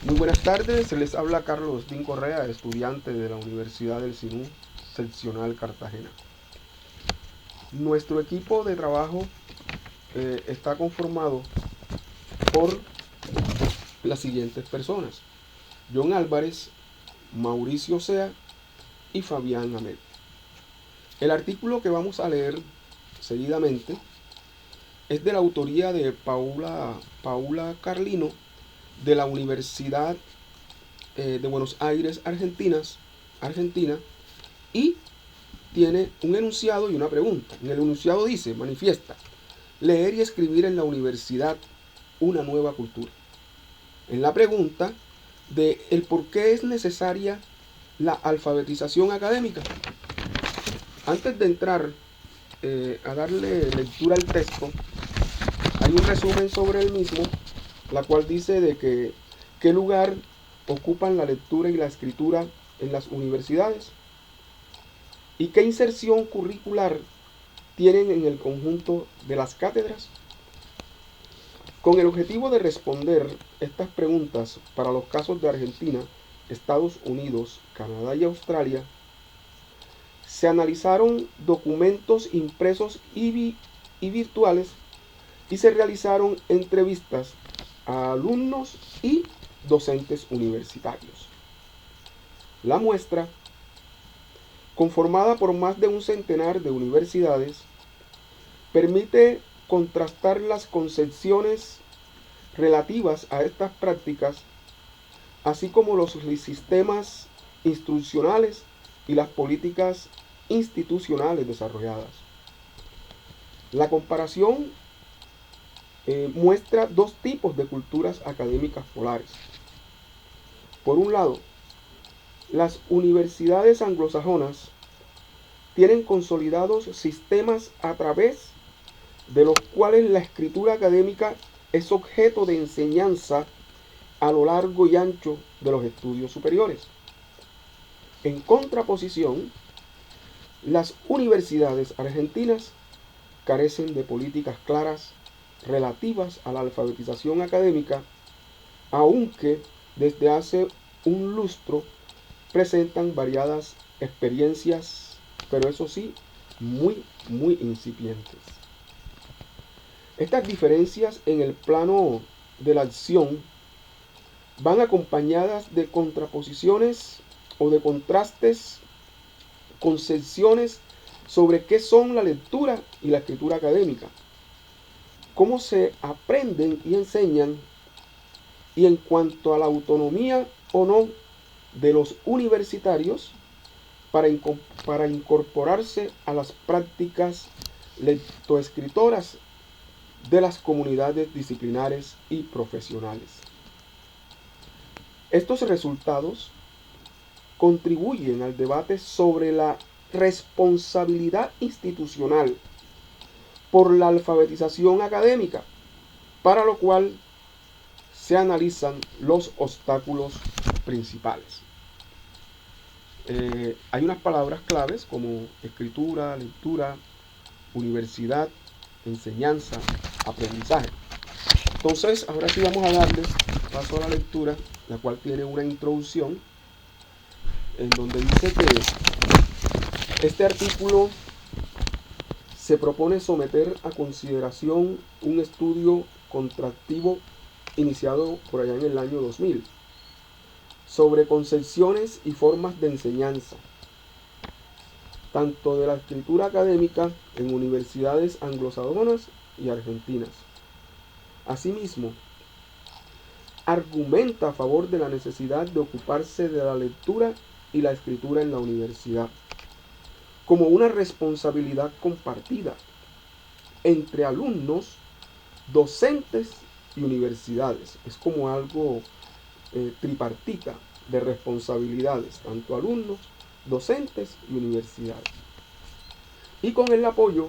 Muy buenas tardes, se les habla Carlos Dín Correa, estudiante de la Universidad del Sinú, seccional Cartagena. Nuestro equipo de trabajo está conformado por las siguientes personas: John Álvarez, Mauricio Sea y Fabián Amel. El artículo que vamos a leer seguidamente es de la autoría de Paula Carlino, de la Universidad de Buenos Aires, Argentina, y tiene un enunciado y una pregunta. En el enunciado dice: manifiesta, leer y escribir en la universidad, una nueva cultura. En la pregunta de el por qué es necesaria la alfabetización académica. Antes de entrar a darle lectura al texto, hay un resumen sobre el mismo, la cual dice de que qué lugar ocupan la lectura y la escritura en las universidades y qué inserción curricular tienen en el conjunto de las cátedras. Con el objetivo de responder estas preguntas para los casos de Argentina, Estados Unidos, Canadá y Australia, se analizaron documentos impresos y virtuales y se realizaron entrevistas a alumnos y docentes universitarios. La muestra, conformada por más de un centenar de universidades, permite contrastar las concepciones relativas a estas prácticas, así como los sistemas instruccionales y las políticas institucionales desarrolladas. La comparación muestra dos tipos de culturas académicas polares. Por un lado, las universidades anglosajonas tienen consolidados sistemas a través de los cuales la escritura académica es objeto de enseñanza a lo largo y ancho de los estudios superiores. En contraposición, las universidades argentinas carecen de políticas claras relativas a la alfabetización académica, aunque desde hace un lustro presentan variadas experiencias, pero eso sí, muy incipientes. Estas diferencias en el plano de la acción van acompañadas de contraposiciones o de contrastes, concepciones sobre qué son la lectura y la escritura académica, cómo se aprenden y enseñan, y en cuanto a la autonomía o no de los universitarios para incorporarse a las prácticas lectoescritoras de las comunidades disciplinares y profesionales. Estos resultados contribuyen al debate sobre la responsabilidad institucional por la alfabetización académica, para lo cual se analizan los obstáculos principales. Hay unas palabras claves como escritura, lectura, universidad, enseñanza, aprendizaje. Entonces, ahora sí vamos a darles paso a la lectura, la cual tiene una introducción en donde dice que este artículo se propone someter a consideración un estudio contractivo iniciado por allá en el año 2000 sobre concepciones y formas de enseñanza, tanto de la escritura académica en universidades anglosajonas y argentinas. Asimismo, argumenta a favor de la necesidad de ocuparse de la lectura y la escritura en la universidad, como una responsabilidad compartida entre alumnos, docentes y universidades. Es como algo tripartita de responsabilidades, tanto alumnos, docentes y universidades. Y con el apoyo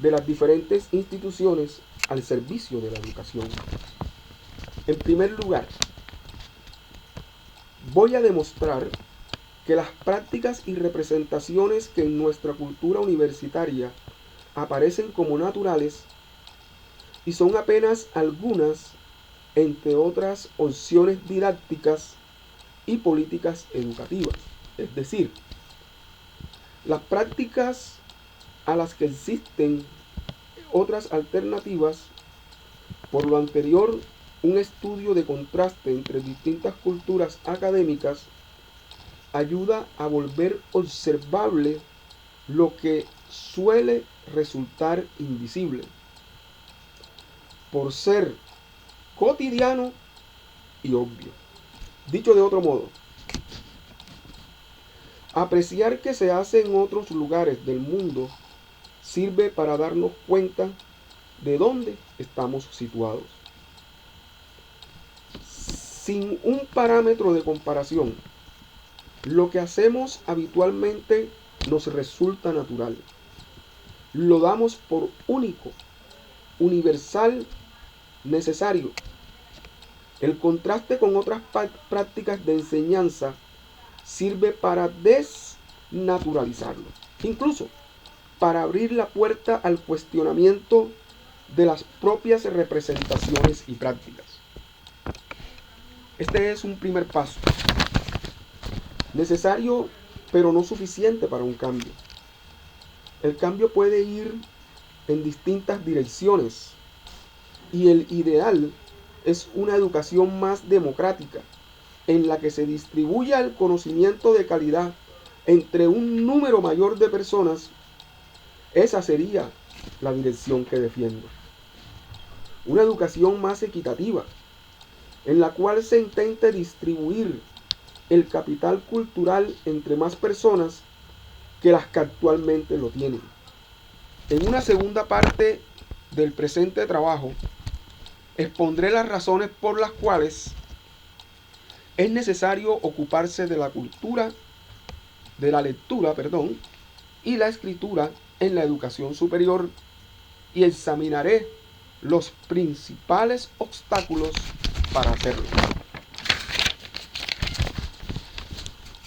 de las diferentes instituciones al servicio de la educación. En primer lugar, voy a demostrar que las prácticas y representaciones que en nuestra cultura universitaria aparecen como naturales y son apenas algunas entre otras opciones didácticas y políticas educativas. Es decir, las prácticas a las que existen otras alternativas. Por lo anterior, un estudio de contraste entre distintas culturas académicas ayuda a volver observable lo que suele resultar invisible, por ser cotidiano y obvio. Dicho de otro modo, apreciar qué se hace en otros lugares del mundo sirve para darnos cuenta de dónde estamos situados. Sin un parámetro de comparación, lo que hacemos habitualmente nos resulta natural. Lo damos por único, universal, necesario. El contraste con otras prácticas de enseñanza sirve para desnaturalizarlo, incluso para abrir la puerta al cuestionamiento de las propias representaciones y prácticas. Este es un primer paso, necesario pero no suficiente para un cambio. El cambio puede ir en distintas direcciones y el ideal es una educación más democrática, en la que se distribuya el conocimiento de calidad entre un número mayor de personas. Esa sería la dirección que defiendo. Una educación más equitativa, en la cual se intente distribuir el capital cultural entre más personas que las que actualmente lo tienen. En una segunda parte del presente trabajo, expondré las razones por las cuales es necesario ocuparse de la lectura, y la escritura en la educación superior, y examinaré los principales obstáculos para hacerlo.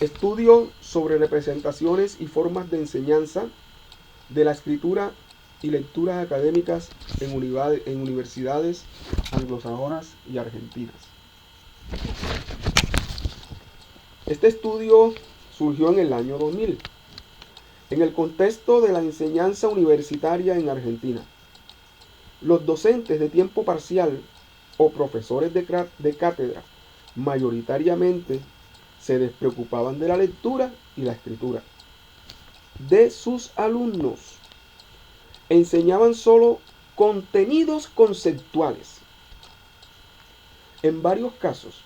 Estudio sobre representaciones y formas de enseñanza de la escritura y lecturas académicas en universidades anglosajonas y argentinas. Este estudio surgió en el año 2000, en el contexto de la enseñanza universitaria en Argentina. Los docentes de tiempo parcial o profesores de cátedra mayoritariamente se despreocupaban de la lectura y la escritura de sus alumnos. Enseñaban solo contenidos conceptuales. En varios casos,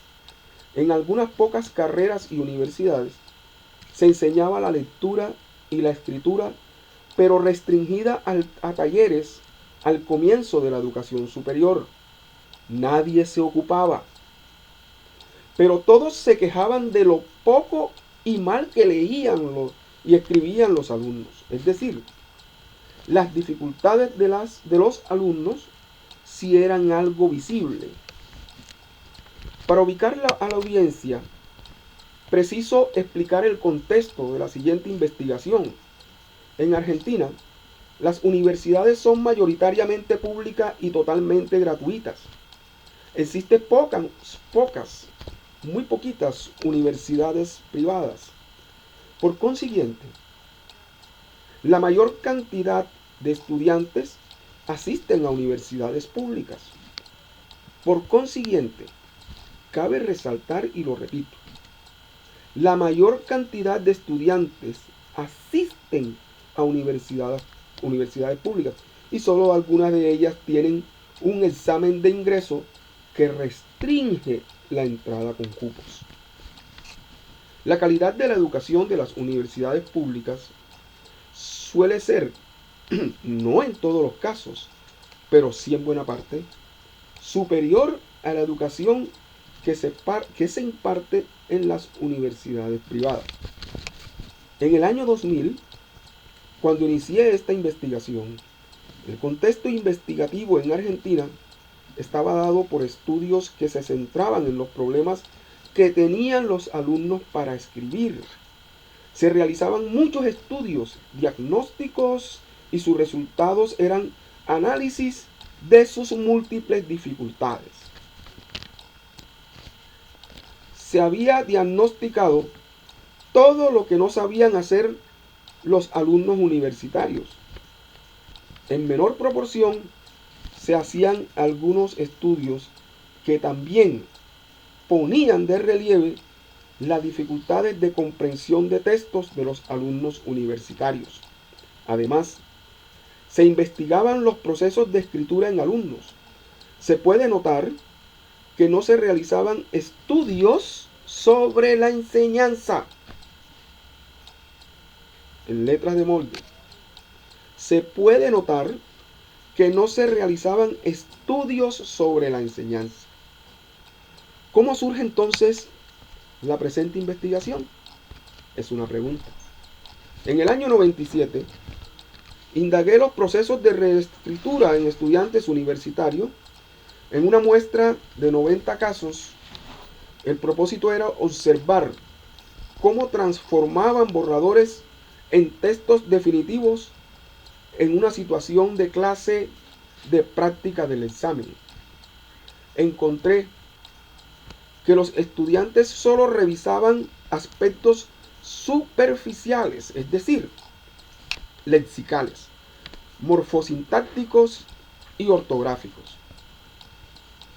en algunas pocas carreras y universidades, se enseñaba la lectura y la escritura, pero restringida a talleres al comienzo de la educación superior. Nadie se ocupaba. Pero todos se quejaban de lo poco y mal que leían y escribían los alumnos. Es decir, las dificultades de los alumnos sí eran algo visible. Para ubicar a la audiencia, preciso explicar el contexto de la siguiente investigación. En Argentina, las universidades son mayoritariamente públicas y totalmente gratuitas. Existen muy poquitas universidades privadas. Por consiguiente, la mayor cantidad de estudiantes asisten a universidades públicas. Por consiguiente, cabe resaltar, y lo repito, la mayor cantidad de estudiantes asisten a universidades públicas y solo algunas de ellas tienen un examen de ingreso que restringe la entrada con cupos. La calidad de la educación de las universidades públicas suele ser, no en todos los casos, pero sí en buena parte, superior a la educación que se imparte en las universidades privadas. En el año 2000, cuando inicié esta investigación, el contexto investigativo en Argentina estaba dado por estudios que se centraban en los problemas que tenían los alumnos para escribir. Se realizaban muchos estudios diagnósticos y sus resultados eran análisis de sus múltiples dificultades. se había diagnosticado todo lo que no sabían hacer los alumnos universitarios. En menor proporción se hacían algunos estudios que también ponían de relieve las dificultades de comprensión de textos de los alumnos universitarios. Además, se investigaban los procesos de escritura en alumnos. Se puede notar que no se realizaban estudios sobre la enseñanza. En letras de molde, se puede notar que no se realizaban estudios sobre la enseñanza. ¿Cómo surge entonces la presente investigación? Es una pregunta. En el año 97, indagué los procesos de reescritura en estudiantes universitarios. En una muestra de 90 casos, el propósito era observar cómo transformaban borradores en textos definitivos en una situación de clase de práctica del examen. Encontré que los estudiantes solo revisaban aspectos superficiales, es decir, lexicales, morfosintácticos y ortográficos.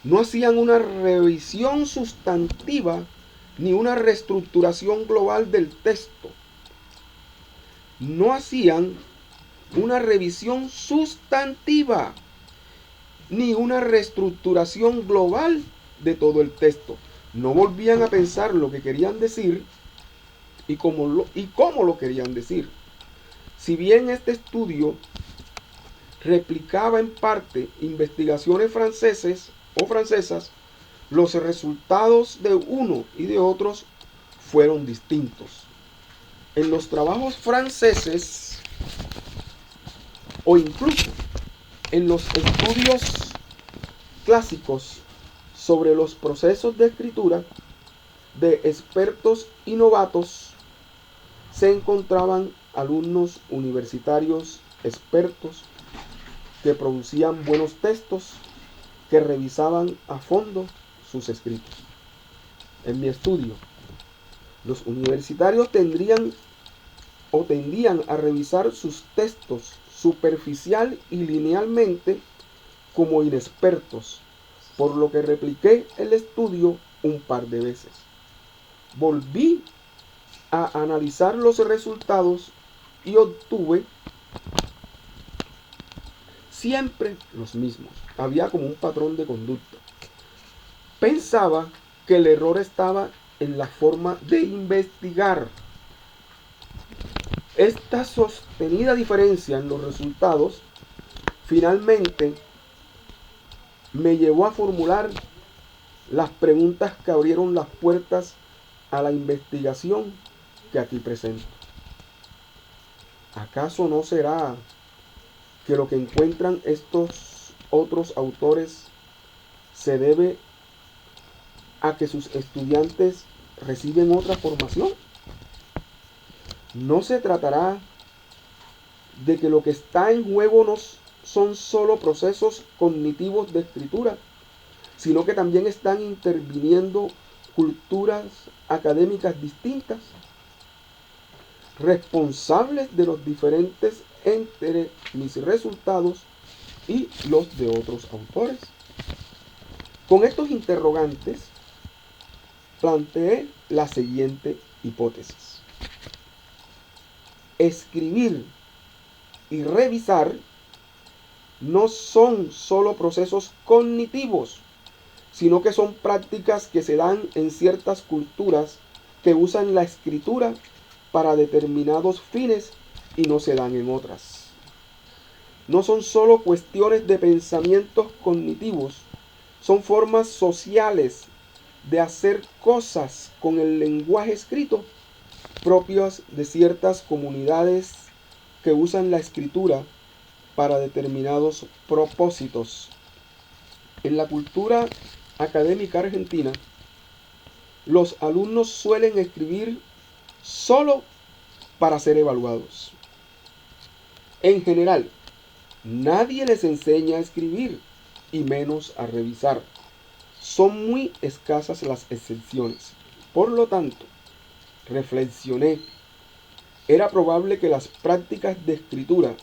No hacían una revisión sustantiva ni una reestructuración global del texto. No hacían una revisión sustantiva ni una reestructuración global de todo el texto. No volvían a pensar lo que querían decir y cómo lo querían decir. Si bien este estudio replicaba en parte investigaciones francesas, los resultados de uno y de otros fueron distintos. En los trabajos franceses, o incluso en los estudios clásicos sobre los procesos de escritura de expertos y novatos, se encontraban alumnos universitarios expertos que producían buenos textos, que revisaban a fondo sus escritos. En mi estudio, los universitarios tendían a revisar sus textos superficial y linealmente como inexpertos, por lo que repliqué el estudio un par de veces. Volví a analizar los resultados y obtuve siempre los mismos. Había como un patrón de conducta. Pensaba que el error estaba en la forma de investigar. Esta sostenida diferencia en los resultados finalmente me llevó a formular las preguntas que abrieron las puertas a la investigación que aquí presento. ¿Acaso no será que lo que encuentran estos otros autores se debe a que sus estudiantes reciben otra formación? ¿No se tratará de que lo que está en juego no son solo procesos cognitivos de escritura, sino que también están interviniendo culturas académicas distintas, responsables de los diferentes entre mis resultados y los de otros autores? Con estos interrogantes planteé la siguiente hipótesis. Escribir y revisar no son solo procesos cognitivos, sino que son prácticas que se dan en ciertas culturas que usan la escritura para determinados fines y no se dan en otras. No son solo cuestiones de pensamientos cognitivos, son formas sociales de hacer cosas con el lenguaje escrito propias de ciertas comunidades que usan la escritura para determinados propósitos. En la cultura académica argentina, los alumnos suelen escribir solo para ser evaluados. En general, nadie les enseña a escribir y menos a revisar. Son muy escasas las excepciones. Por lo tanto, reflexioné, era probable que las prácticas de escritura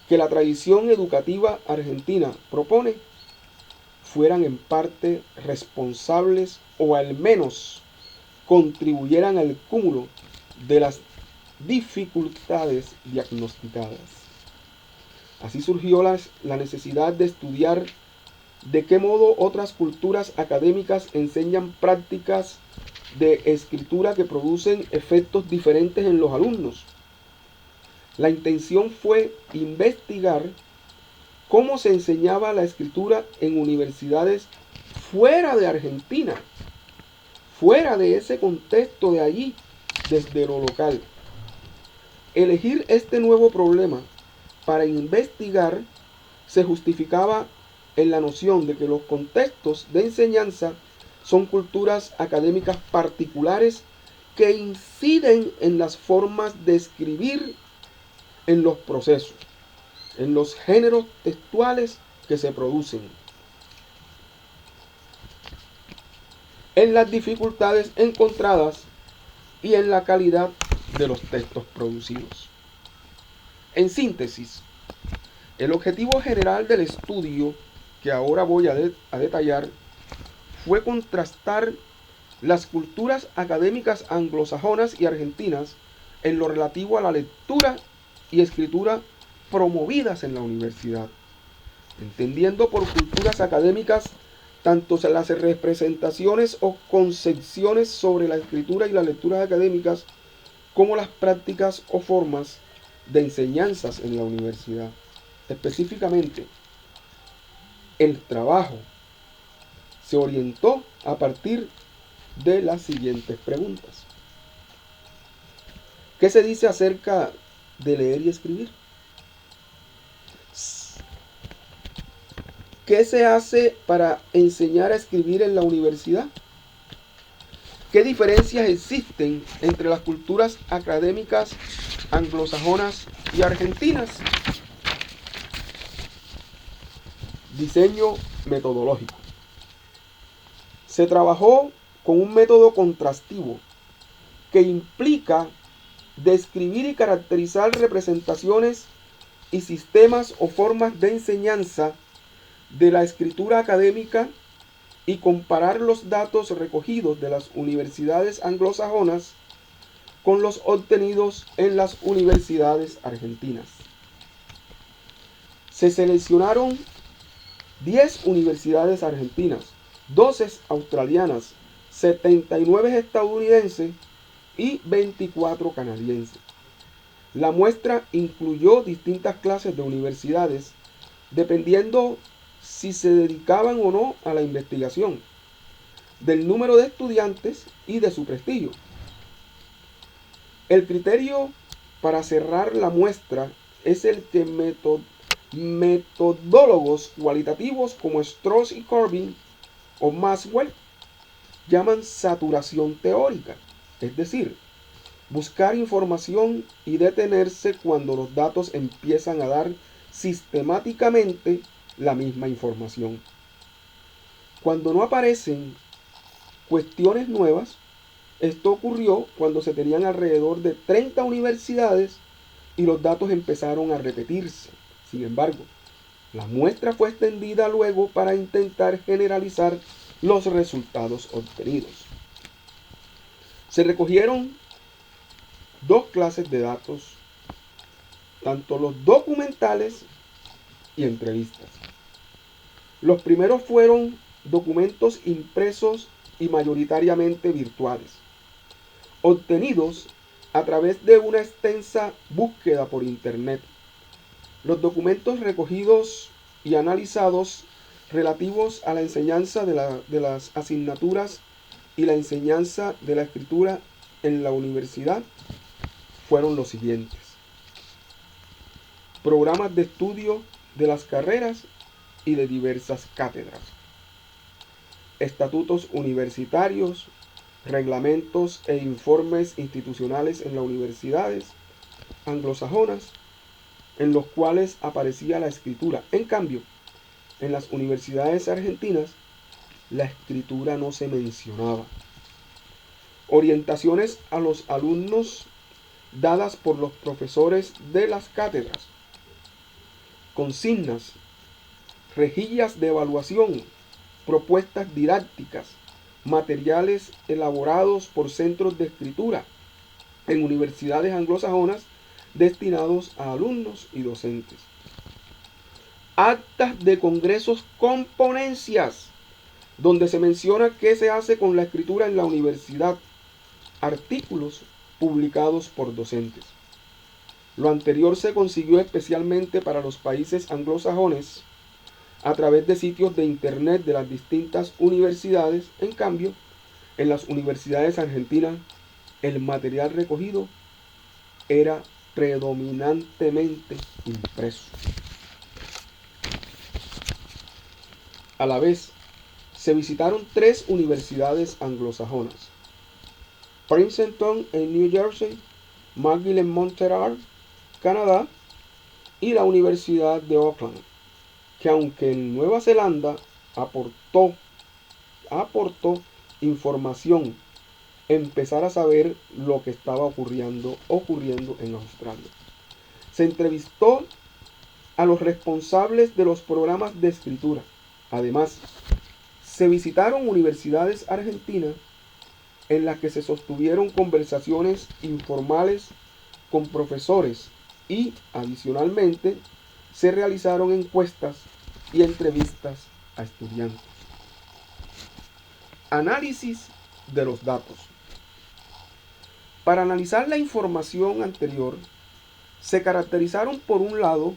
que la tradición educativa argentina propone fueran en parte responsables o al menos contribuyeran al cúmulo de las dificultades diagnosticadas. Así surgió la necesidad de estudiar de qué modo otras culturas académicas enseñan prácticas de escritura que producen efectos diferentes en los alumnos. La intención fue investigar cómo se enseñaba la escritura en universidades fuera de Argentina, fuera de ese contexto de allí, desde lo local. Elegir este nuevo problema para investigar se justificaba en la noción de que los contextos de enseñanza son culturas académicas particulares que inciden en las formas de escribir, en los procesos, en los géneros textuales que se producen, en las dificultades encontradas y en la calidad de los textos producidos. En síntesis, el objetivo general del estudio que ahora voy a detallar fue contrastar las culturas académicas anglosajonas y argentinas en lo relativo a la lectura y escritura promovidas en la universidad, entendiendo por culturas académicas tanto las representaciones o concepciones sobre la escritura y las lecturas académicas como las prácticas o formas de enseñanzas en la universidad. Específicamente, el trabajo se orientó a partir de las siguientes preguntas. ¿Qué se dice acerca de leer y escribir? ¿Qué se hace para enseñar a escribir en la universidad? ¿Qué diferencias existen entre las culturas académicas anglosajonas y argentinas? Diseño metodológico. Se trabajó con un método contrastivo que implica describir y caracterizar representaciones y sistemas o formas de enseñanza de la escritura académica y comparar los datos recogidos de las universidades anglosajonas con los obtenidos en las universidades argentinas. Se seleccionaron 10 universidades argentinas, 12 australianas, 79 estadounidenses y 24 canadienses. La muestra incluyó distintas clases de universidades, dependiendo si se dedicaban o no a la investigación, del número de estudiantes y de su prestigio. El criterio para cerrar la muestra es el que metodólogos cualitativos como Strauss y Corbin o Maxwell llaman saturación teórica, es decir, buscar información y detenerse cuando los datos empiezan a dar sistemáticamente la misma información. Cuando no aparecen cuestiones nuevas, esto ocurrió cuando se tenían alrededor de 30 universidades y los datos empezaron a repetirse. Sin embargo, la muestra fue extendida luego para intentar generalizar los resultados obtenidos. Se recogieron dos clases de datos, tanto los documentales y entrevistas. Los primeros fueron documentos impresos y mayoritariamente virtuales, obtenidos a través de una extensa búsqueda por internet. Los documentos recogidos y analizados relativos a la enseñanza de las asignaturas y la enseñanza de la escritura en la universidad fueron los siguientes: programas de estudio de las carreras y de diversas cátedras, estatutos universitarios, reglamentos e informes institucionales en las universidades anglosajonas, en los cuales aparecía la escritura. En cambio, en las universidades argentinas, la escritura no se mencionaba. orientaciones a los alumnos dadas por los profesores de las cátedras, consignas, rejillas de evaluación, propuestas didácticas, materiales elaborados por centros de escritura en universidades anglosajonas destinados a alumnos y docentes. Actas de congresos con ponencias, donde se menciona qué se hace con la escritura en la universidad. Artículos publicados por docentes. Lo anterior se consiguió especialmente para los países anglosajones a través de sitios de internet de las distintas universidades. En cambio, en las universidades argentinas, el material recogido era predominantemente impreso. A la vez, se visitaron 3 universidades anglosajonas: Princeton en New Jersey, McGill en Montreal, Canadá, y la Universidad de Auckland, que aunque en Nueva Zelanda aportó información, empezar a saber lo que estaba ocurriendo en Australia. Se entrevistó a los responsables de los programas de escritura. Además, se visitaron universidades argentinas en las que se sostuvieron conversaciones informales con profesores y, adicionalmente, se realizaron encuestas y entrevistas a estudiantes. Análisis de los datos. Para analizar la información anterior, se caracterizaron por un lado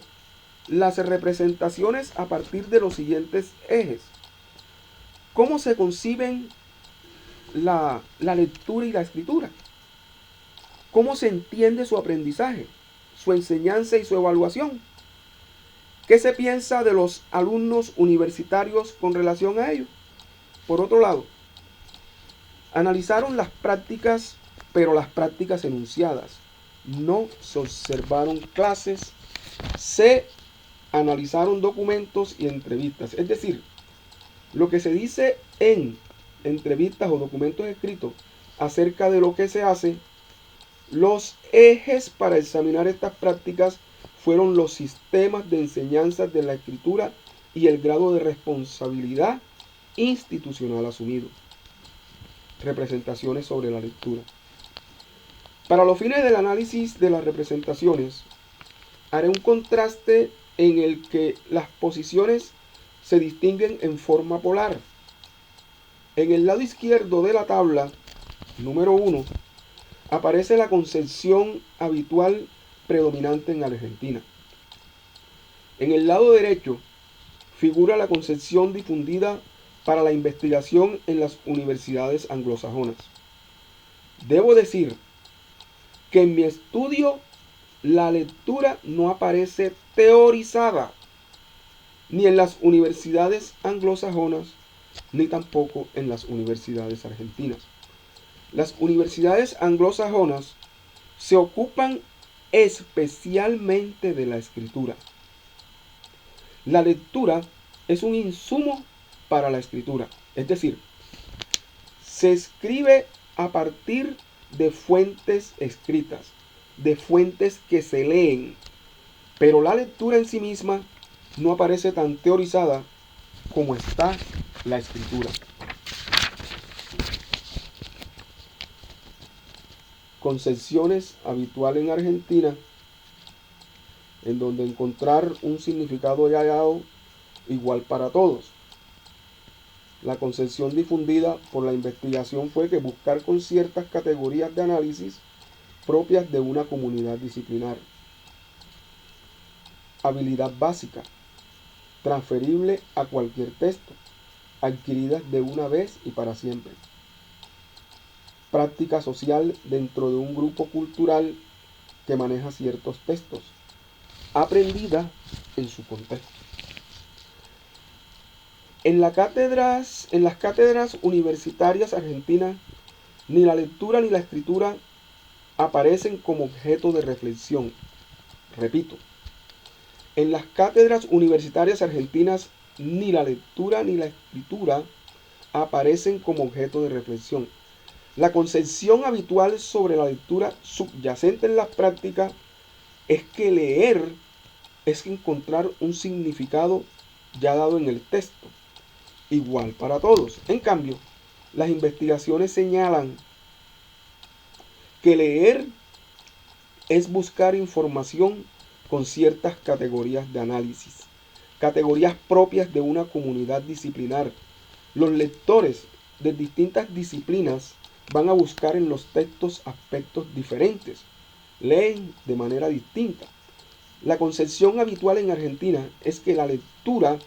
las representaciones a partir de los siguientes ejes. ¿Cómo se conciben la lectura y la escritura? ¿Cómo se entiende su aprendizaje, su enseñanza y su evaluación? ¿Qué se piensa de los alumnos universitarios con relación a ello? Por otro lado, analizaron las prácticas, pero las prácticas enunciadas. No se observaron clases, se analizaron documentos y entrevistas. Es decir, lo que se dice en entrevistas o documentos escritos acerca de lo que se hace, los ejes para examinar estas prácticas fueron los sistemas de enseñanza de la escritura y el grado de responsabilidad institucional asumido. Representaciones sobre la lectura. Para los fines del análisis de las representaciones, haré un contraste en el que las posiciones se distinguen en forma polar. En el lado izquierdo de la tabla, número 1, aparece la concepción habitual predominante en Argentina. En el lado derecho figura la concepción difundida para la investigación en las universidades anglosajonas. Debo decir que en mi estudio la lectura no aparece teorizada ni en las universidades anglosajonas ni tampoco en las universidades argentinas. Las universidades anglosajonas se ocupan especialmente de la escritura. La lectura es un insumo para la escritura, es decir, se escribe a partir de fuentes escritas, de fuentes que se leen, pero la lectura en sí misma no aparece tan teorizada como está la escritura. Concepciones habituales en Argentina, en donde encontrar un significado hallado igual para todos. La concepción difundida por la investigación fue que buscar con ciertas categorías de análisis propias de una comunidad disciplinar. Habilidad básica, transferible a cualquier texto, adquiridas de una vez y para siempre. Práctica social dentro de un grupo cultural que maneja ciertos textos, aprendida en su contexto. En las cátedras universitarias argentinas, ni la lectura ni la escritura aparecen como objeto de reflexión. Repito, en las cátedras universitarias argentinas, ni la lectura ni la escritura aparecen como objeto de reflexión. La concepción habitual sobre la lectura subyacente en las prácticas es que leer es encontrar un significado ya dado en el texto, igual para todos. En cambio, las investigaciones señalan que leer es buscar información con ciertas categorías de análisis, categorías propias de una comunidad disciplinar. Los lectores de distintas disciplinas van a buscar en los textos aspectos diferentes, leen de manera distinta. La concepción habitual en Argentina es que la lectura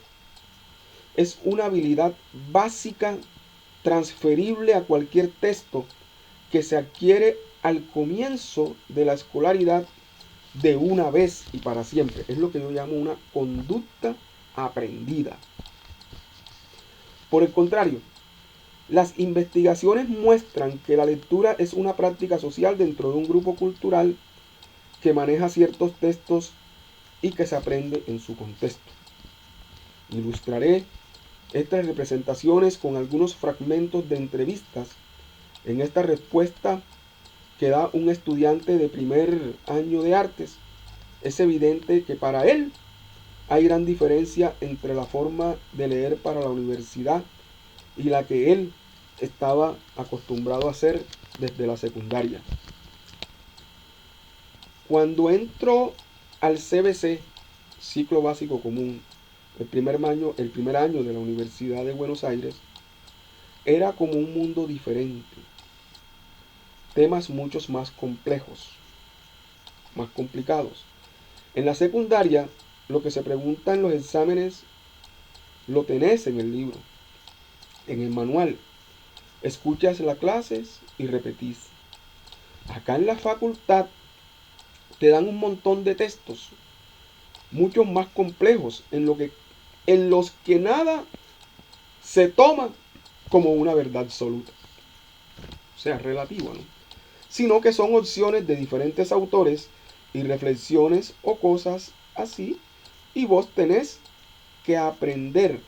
es una habilidad básica transferible a cualquier texto que se adquiere al comienzo de la escolaridad de una vez y para siempre. Es lo que yo llamo una conducta aprendida. Por el contrario, las investigaciones muestran que la lectura es una práctica social dentro de un grupo cultural que maneja ciertos textos y que se aprende en su contexto. Ilustraré estas representaciones con algunos fragmentos de entrevistas. En esta respuesta que da un estudiante de primer año de artes, es evidente que para él hay gran diferencia entre la forma de leer para la universidad y la que él estaba acostumbrado a hacer desde la secundaria. Cuando entro al CBC, ciclo básico común, el primer año de la Universidad de Buenos Aires, era como un mundo diferente. Temas muchos más complejos, más complicados. En la secundaria, lo que se pregunta en los exámenes lo tenés en el libro, en el manual. Escuchas las clases y repetís. Acá en la facultad te dan un montón de textos, muchos más complejos, en los que nada se toma como una verdad absoluta, o sea, relativo, ¿no? Sino que son opciones de diferentes autores y reflexiones o cosas así, y vos tenés que aprender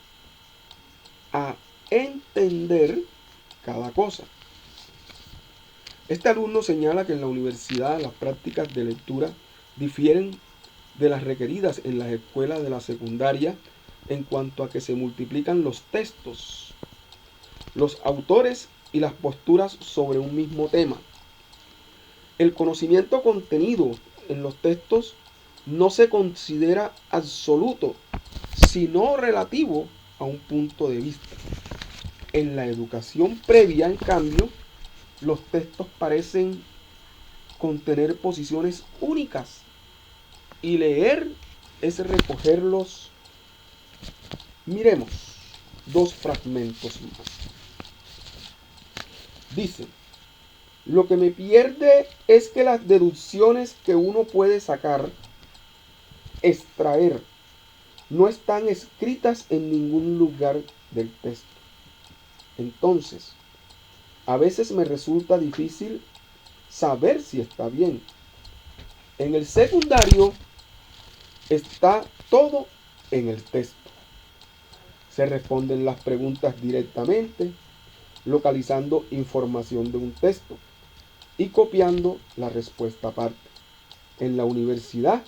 a entender cada cosa. Este alumno señala que en la universidad las prácticas de lectura difieren de las requeridas en las escuelas de la secundaria en cuanto a que se multiplican los textos, los autores y las posturas sobre un mismo tema. El conocimiento contenido en los textos no se considera absoluto, sino relativo a un punto de vista. En la educación previa, en cambio, los textos parecen contener posiciones únicas y leer es recogerlos. Miremos dos fragmentos más. Dice: lo que me pierde es que las deducciones que uno puede sacar, extraer, no están escritas en ningún lugar del texto. Entonces, a veces me resulta difícil saber si está bien. En el secundario está todo en el texto. Se responden las preguntas directamente, localizando información de un texto y copiando la respuesta aparte. En la universidad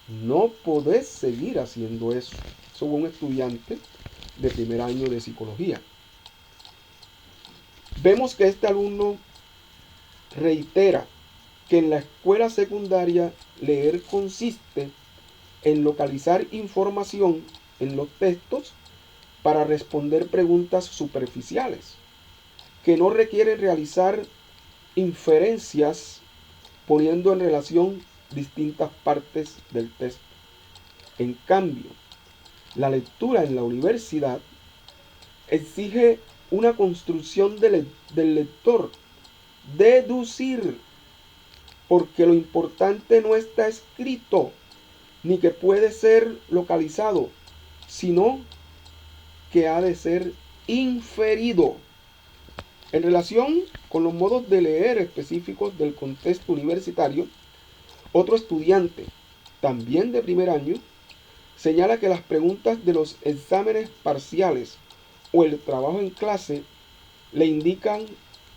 no podés seguir haciendo eso. Soy un estudiante de primer año de psicología. Vemos que este alumno reitera que en la escuela secundaria leer consiste en localizar información en los textos para responder preguntas superficiales, que no requieren realizar inferencias poniendo en relación distintas partes del texto. En cambio, la lectura en la universidad exige una construcción del lector, deducir, porque lo importante no está escrito, ni que puede ser localizado, sino que ha de ser inferido. En relación con los modos de leer específicos del contexto universitario, otro estudiante, también de primer año, señala que las preguntas de los exámenes parciales o el trabajo en clase le indican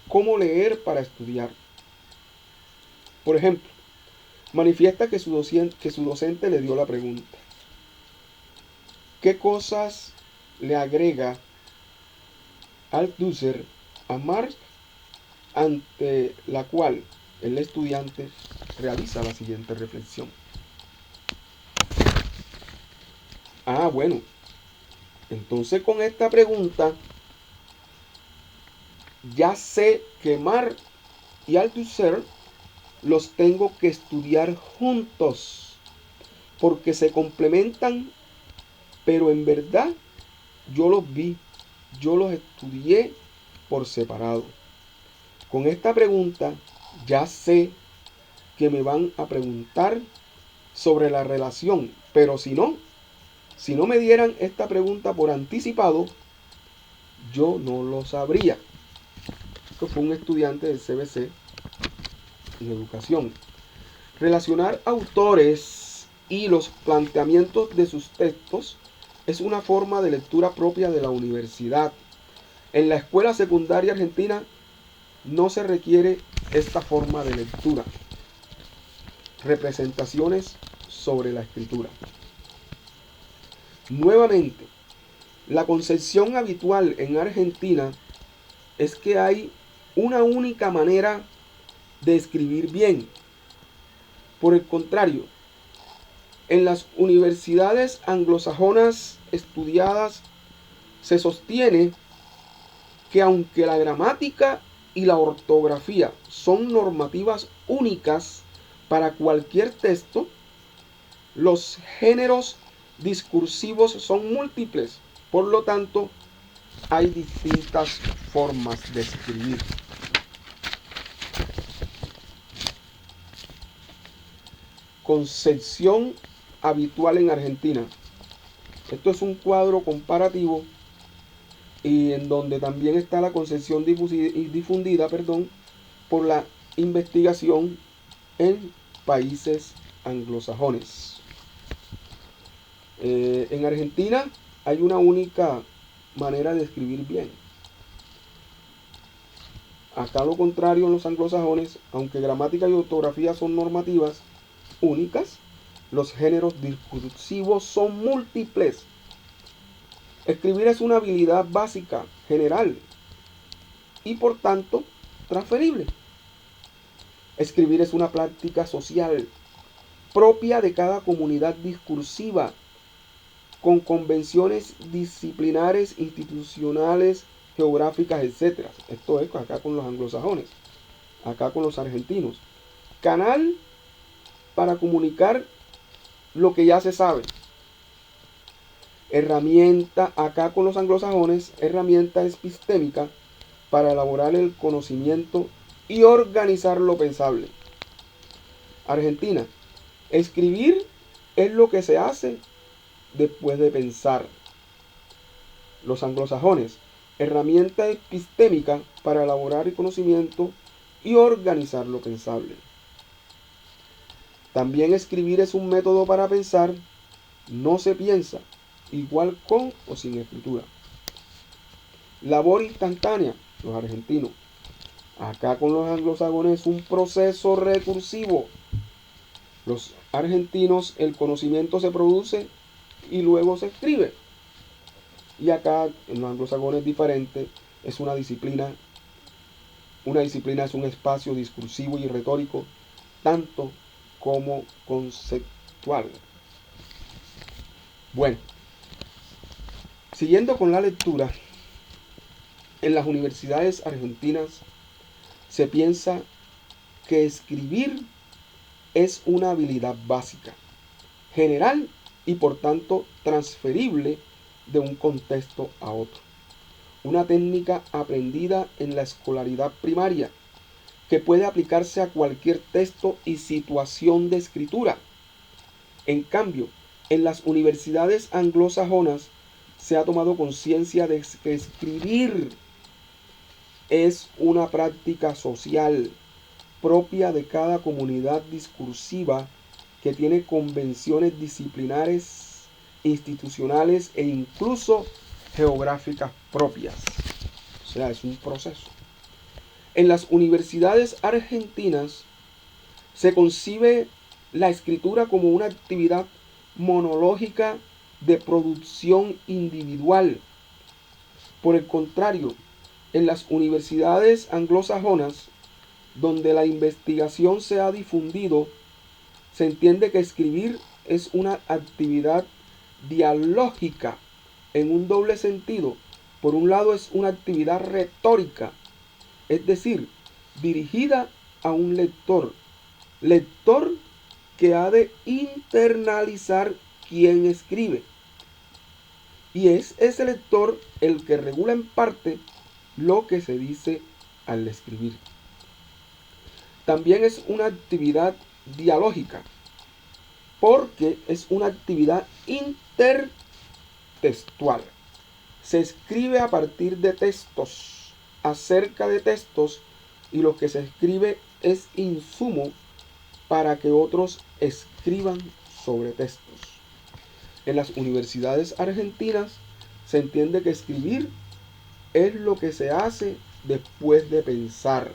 cómo leer para estudiar. Por ejemplo, manifiesta que su docente le dio la pregunta: ¿qué cosas le agrega Althusser a Marx? Ante la cual el estudiante realiza la siguiente reflexión. Bueno, entonces con esta pregunta ya sé que Marx y Althusser los tengo que estudiar juntos porque se complementan, pero en verdad yo los estudié por separado. Con esta pregunta ya sé que me van a preguntar sobre la relación, pero si no me dieran esta pregunta por anticipado, yo no lo sabría. Esto fue un estudiante del CBC en educación. Relacionar autores y los planteamientos de sus textos es una forma de lectura propia de la universidad. En la escuela secundaria argentina no se requiere esta forma de lectura. Representaciones sobre la escritura. Nuevamente, la concepción habitual en Argentina es que hay una única manera de escribir bien. Por el contrario, en las universidades anglosajonas estudiadas se sostiene que aunque la gramática y la ortografía son normativas únicas para cualquier texto, los géneros discursivos son múltiples. Por lo tanto, hay distintas formas de escribir. Concepción habitual en Argentina. Esto es un cuadro comparativo y en donde también está la concepción difundida por la investigación en países anglosajones. En Argentina hay una única manera de escribir bien. Acá lo contrario en los anglosajones, aunque gramática y ortografía son normativas únicas, los géneros discursivos son múltiples. Escribir es una habilidad básica, general y por tanto transferible. Escribir es una práctica social propia de cada comunidad discursiva, con convenciones disciplinares, institucionales, geográficas, etc. Esto es acá con los anglosajones, acá con los argentinos. Canal para comunicar lo que ya se sabe. Herramienta, acá con los anglosajones, herramienta epistémica para elaborar el conocimiento y organizar lo pensable. Argentina, escribir es lo que se hace después de pensar. Los anglosajones, herramienta epistémica para elaborar el conocimiento y organizar lo pensable. También escribir es un método para pensar, no se piensa, igual con o sin escritura. Labor instantánea, los argentinos. Acá con los anglosajones es un proceso recursivo. Los argentinos, el conocimiento se produce y luego se escribe. Y acá en los anglosajones es diferente, es una disciplina. Una disciplina es un espacio discursivo y retórico, tanto como conceptual. Bueno, siguiendo con la lectura, en las universidades argentinas se piensa que escribir es una habilidad básica, general y por tanto transferible de un contexto a otro. Una técnica aprendida en la escolaridad primaria que puede aplicarse a cualquier texto y situación de escritura. En cambio, en las universidades anglosajonas se ha tomado conciencia de que escribir es una práctica social propia de cada comunidad discursiva que tiene convenciones disciplinares, institucionales e incluso geográficas propias. O sea, es un proceso. En las universidades argentinas se concibe la escritura como una actividad monológica de producción individual. Por el contrario, en las universidades anglosajonas, donde la investigación se ha difundido, se entiende que escribir es una actividad dialógica en un doble sentido. Por un lado, es una actividad retórica, es decir, dirigida a un lector que ha de internalizar quien escribe. Y es ese lector el que regula en parte lo que se dice al escribir. También es una actividad dialógica, porque es una actividad intertextual. Se escribe a partir de textos, acerca de textos, y lo que se escribe es insumo para que otros escriban sobre textos. En las universidades argentinas se entiende que escribir es lo que se hace después de pensar.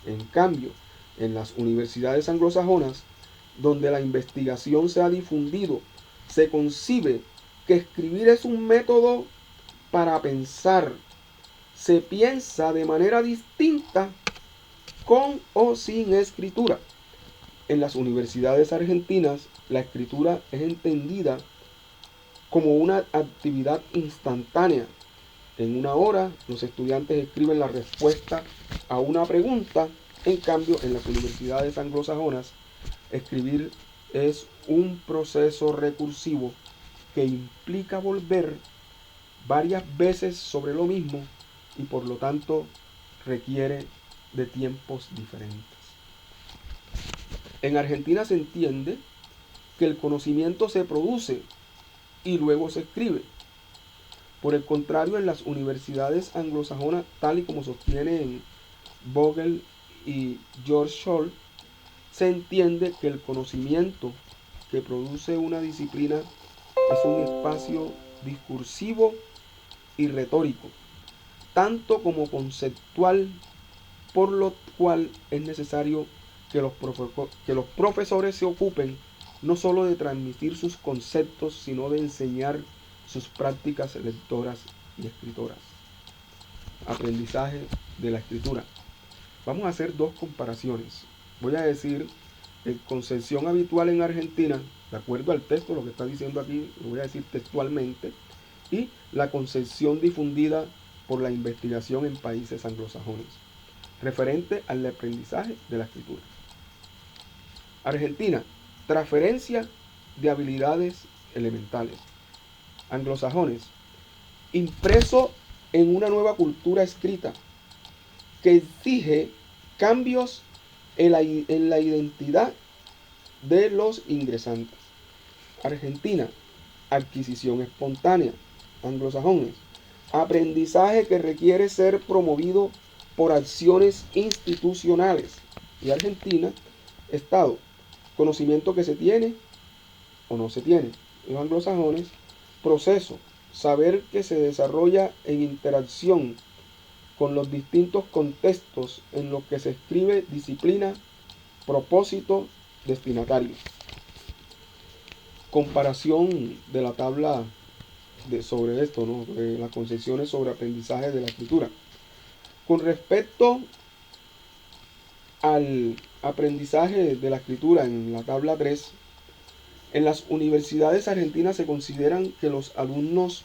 En cambio, en las universidades anglosajonas, donde la investigación se ha difundido, se concibe que escribir es un método para pensar. Se piensa de manera distinta con o sin escritura. En las universidades argentinas, la escritura es entendida como una actividad instantánea. En una hora, los estudiantes escriben la respuesta a una pregunta. En cambio, en las universidades anglosajonas, escribir es un proceso recursivo que implica volver varias veces sobre lo mismo y por lo tanto requiere de tiempos diferentes. En Argentina se entiende que el conocimiento se produce y luego se escribe. Por el contrario, en las universidades anglosajonas, tal y como sostienen Vogel y George Scholl, se entiende que el conocimiento que produce una disciplina es un espacio discursivo y retórico, tanto como conceptual, por lo cual es necesario que los profesores se ocupen no solo de transmitir sus conceptos, sino de enseñar sus prácticas lectoras y escritoras. Aprendizaje de la escritura. Vamos a hacer dos comparaciones. Voy a decir concepción habitual en Argentina, de acuerdo al texto, lo que está diciendo aquí, lo voy a decir textualmente, y la concepción difundida por la investigación en países anglosajones, referente al aprendizaje de la escritura. Argentina, transferencia de habilidades elementales. Anglosajones, impreso en una nueva cultura escrita que exige cambios en la identidad de los ingresantes. Argentina, adquisición espontánea. Anglosajones, aprendizaje que requiere ser promovido por acciones institucionales. Y Argentina, Estado, conocimiento que se tiene o no se tiene. Los anglosajones, proceso, saber que se desarrolla en interacción con los distintos contextos en los que se escribe, disciplina, propósito, destinatario. Comparación de la tabla sobre esto, ¿no? Las concepciones sobre aprendizaje de la escritura. Con respecto al aprendizaje de la escritura en la tabla 3, en las universidades argentinas se consideran que los alumnos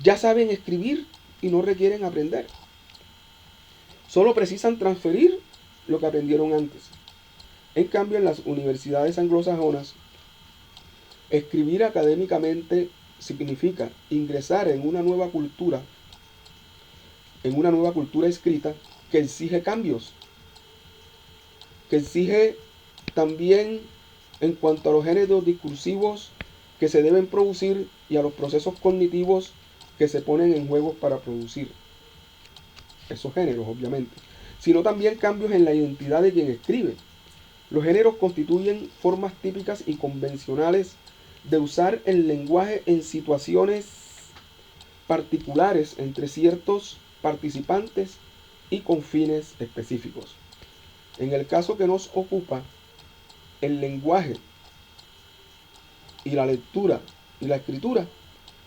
ya saben escribir y no requieren aprender. Solo precisan transferir lo que aprendieron antes. En cambio, en las universidades anglosajonas, escribir académicamente significa ingresar en una nueva cultura escrita que exige cambios, que exige también en cuanto a los géneros discursivos que se deben producir y a los procesos cognitivos que se ponen en juego para producir esos géneros, obviamente, sino también cambios en la identidad de quien escribe. Los géneros constituyen formas típicas y convencionales de usar el lenguaje en situaciones particulares entre ciertos participantes y con fines específicos. En el caso que nos ocupa, el lenguaje y la lectura y la escritura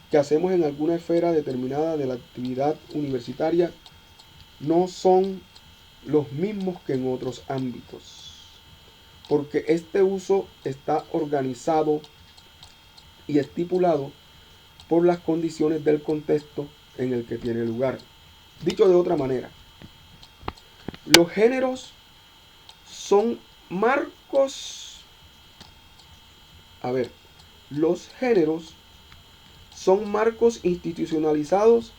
que hacemos en alguna esfera determinada de la actividad universitaria no son los mismos que en otros ámbitos, porque este uso está organizado y estipulado por las condiciones del contexto en el que tiene lugar. Dicho de otra manera, los géneros son marcos. Los géneros son marcos institucionalizados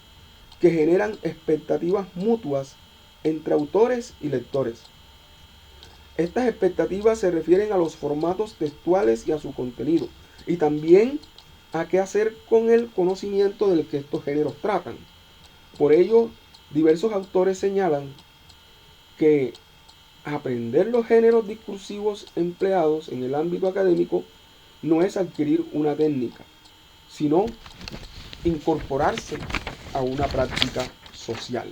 que generan expectativas mutuas entre autores y lectores. Estas expectativas se refieren a los formatos textuales y a su contenido, y también a qué hacer con el conocimiento del que estos géneros tratan. Por ello, diversos autores señalan que aprender los géneros discursivos empleados en el ámbito académico no es adquirir una técnica, sino incorporarse a una práctica social.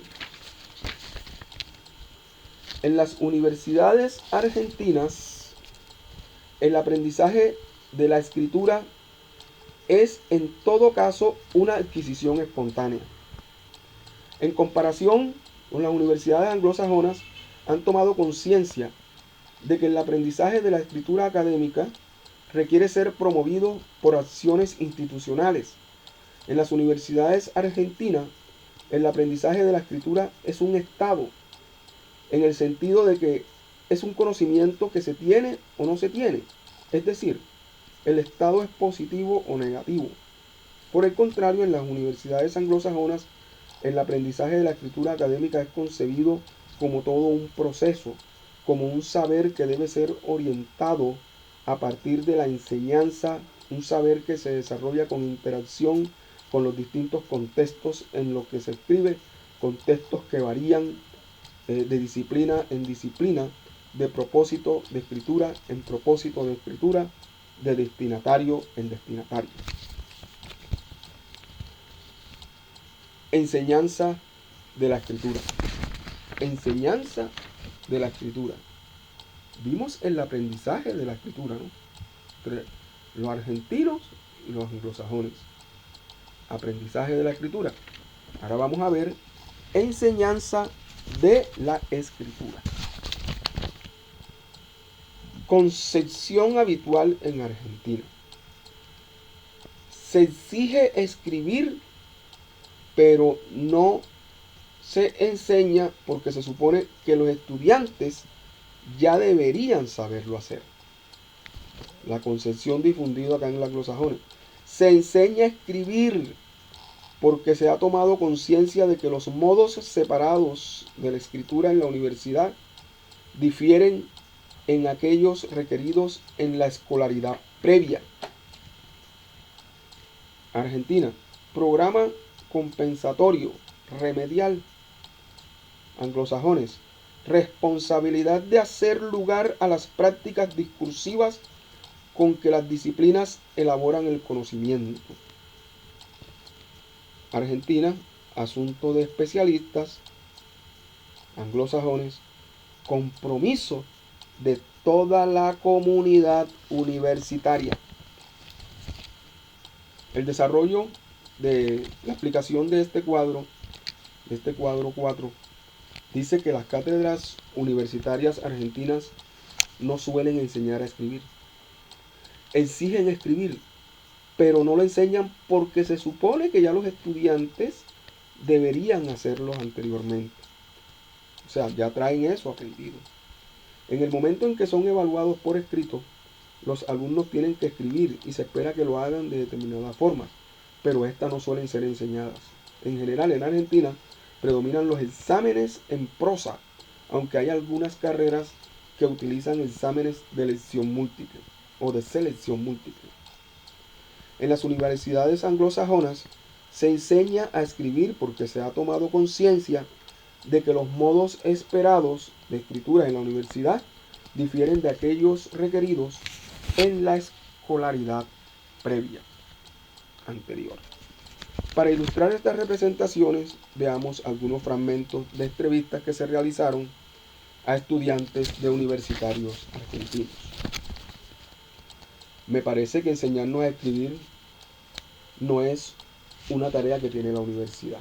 En las universidades argentinas, el aprendizaje de la escritura es en todo caso una adquisición espontánea. En comparación con las universidades anglosajonas, han tomado conciencia de que el aprendizaje de la escritura académica requiere ser promovido por acciones institucionales. En las universidades argentinas, el aprendizaje de la escritura es un estado, en el sentido de que es un conocimiento que se tiene o no se tiene. Es decir, el estado es positivo o negativo. Por el contrario, en las universidades anglosajonas, el aprendizaje de la escritura académica es concebido como todo un proceso, como un saber que debe ser orientado a partir de la enseñanza, un saber que se desarrolla con interacción con los distintos contextos en los que se escribe, contextos que varían de disciplina en disciplina, de propósito de escritura en propósito de escritura, de destinatario en destinatario. Enseñanza de la escritura. Enseñanza de la escritura. Vimos el aprendizaje de la escritura, ¿no? Entre los argentinos y los anglosajones. Aprendizaje de la escritura. Ahora vamos a ver enseñanza de la escritura. Concepción habitual en Argentina. Se exige escribir, pero no se enseña porque se supone que los estudiantes ya deberían saberlo hacer. La concepción difundida acá en los anglosajones. Se enseña a escribir porque se ha tomado conciencia de que los modos separados de la escritura en la universidad difieren en aquellos requeridos en la escolaridad previa. Argentina, programa compensatorio remedial. Anglosajones, responsabilidad de hacer lugar a las prácticas discursivas con que las disciplinas elaboran el conocimiento. Argentina, asunto de especialistas. Anglosajones, compromiso de toda la comunidad universitaria. El desarrollo de la aplicación de este cuadro 4, dice que las cátedras universitarias argentinas no suelen enseñar a escribir. Exigen escribir, pero no lo enseñan porque se supone que ya los estudiantes deberían hacerlo anteriormente. O sea, ya traen eso aprendido. En el momento en que son evaluados por escrito, los alumnos tienen que escribir y se espera que lo hagan de determinada forma, pero estas no suelen ser enseñadas. En general, en Argentina predominan los exámenes en prosa, aunque hay algunas carreras que utilizan exámenes de elección múltiple o de selección múltiple. En las universidades anglosajonas se enseña a escribir porque se ha tomado conciencia de que los modos esperados de escritura en la universidad difieren de aquellos requeridos en la escolaridad previa, anterior. Para ilustrar estas representaciones, veamos algunos fragmentos de entrevistas que se realizaron a estudiantes de universitarios argentinos. Me parece que enseñarnos a escribir no es una tarea que tiene la universidad.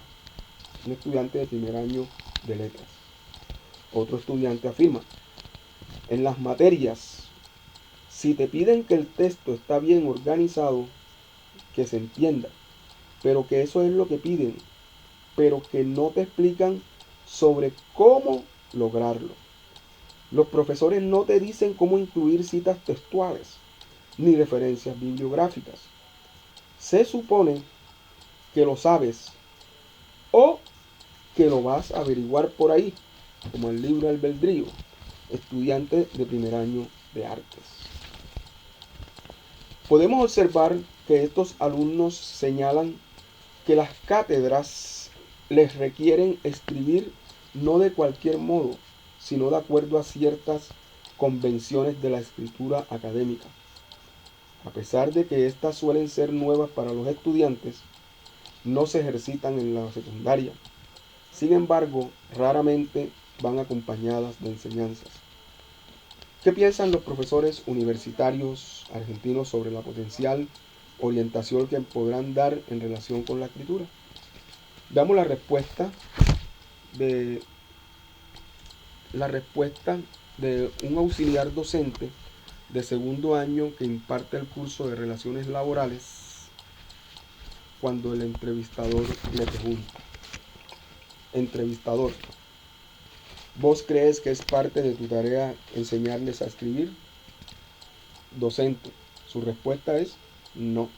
Un estudiante de primer año de letras. Otro estudiante afirma: en las materias, si te piden que el texto está bien organizado, que se entienda, pero que eso es lo que piden, pero que no te explican sobre cómo lograrlo. Los profesores no te dicen cómo incluir citas textuales ni referencias bibliográficas. Se supone que lo sabes o que lo vas a averiguar por ahí, como el libro Albedrío, estudiante de primer año de artes. Podemos observar que estos alumnos señalan que las cátedras les requieren escribir no de cualquier modo, sino de acuerdo a ciertas convenciones de la escritura académica. A pesar de que estas suelen ser nuevas para los estudiantes, no se ejercitan en la secundaria. Sin embargo, raramente van acompañadas de enseñanzas. ¿Qué piensan los profesores universitarios argentinos sobre la potencial orientación que podrán dar en relación con la escritura? Damos la respuesta de un auxiliar docente de segundo año que imparte el curso de relaciones laborales cuando el entrevistador le pregunta: entrevistador, ¿vos crees que es parte de tu tarea enseñarles a escribir? Docente, su respuesta es no.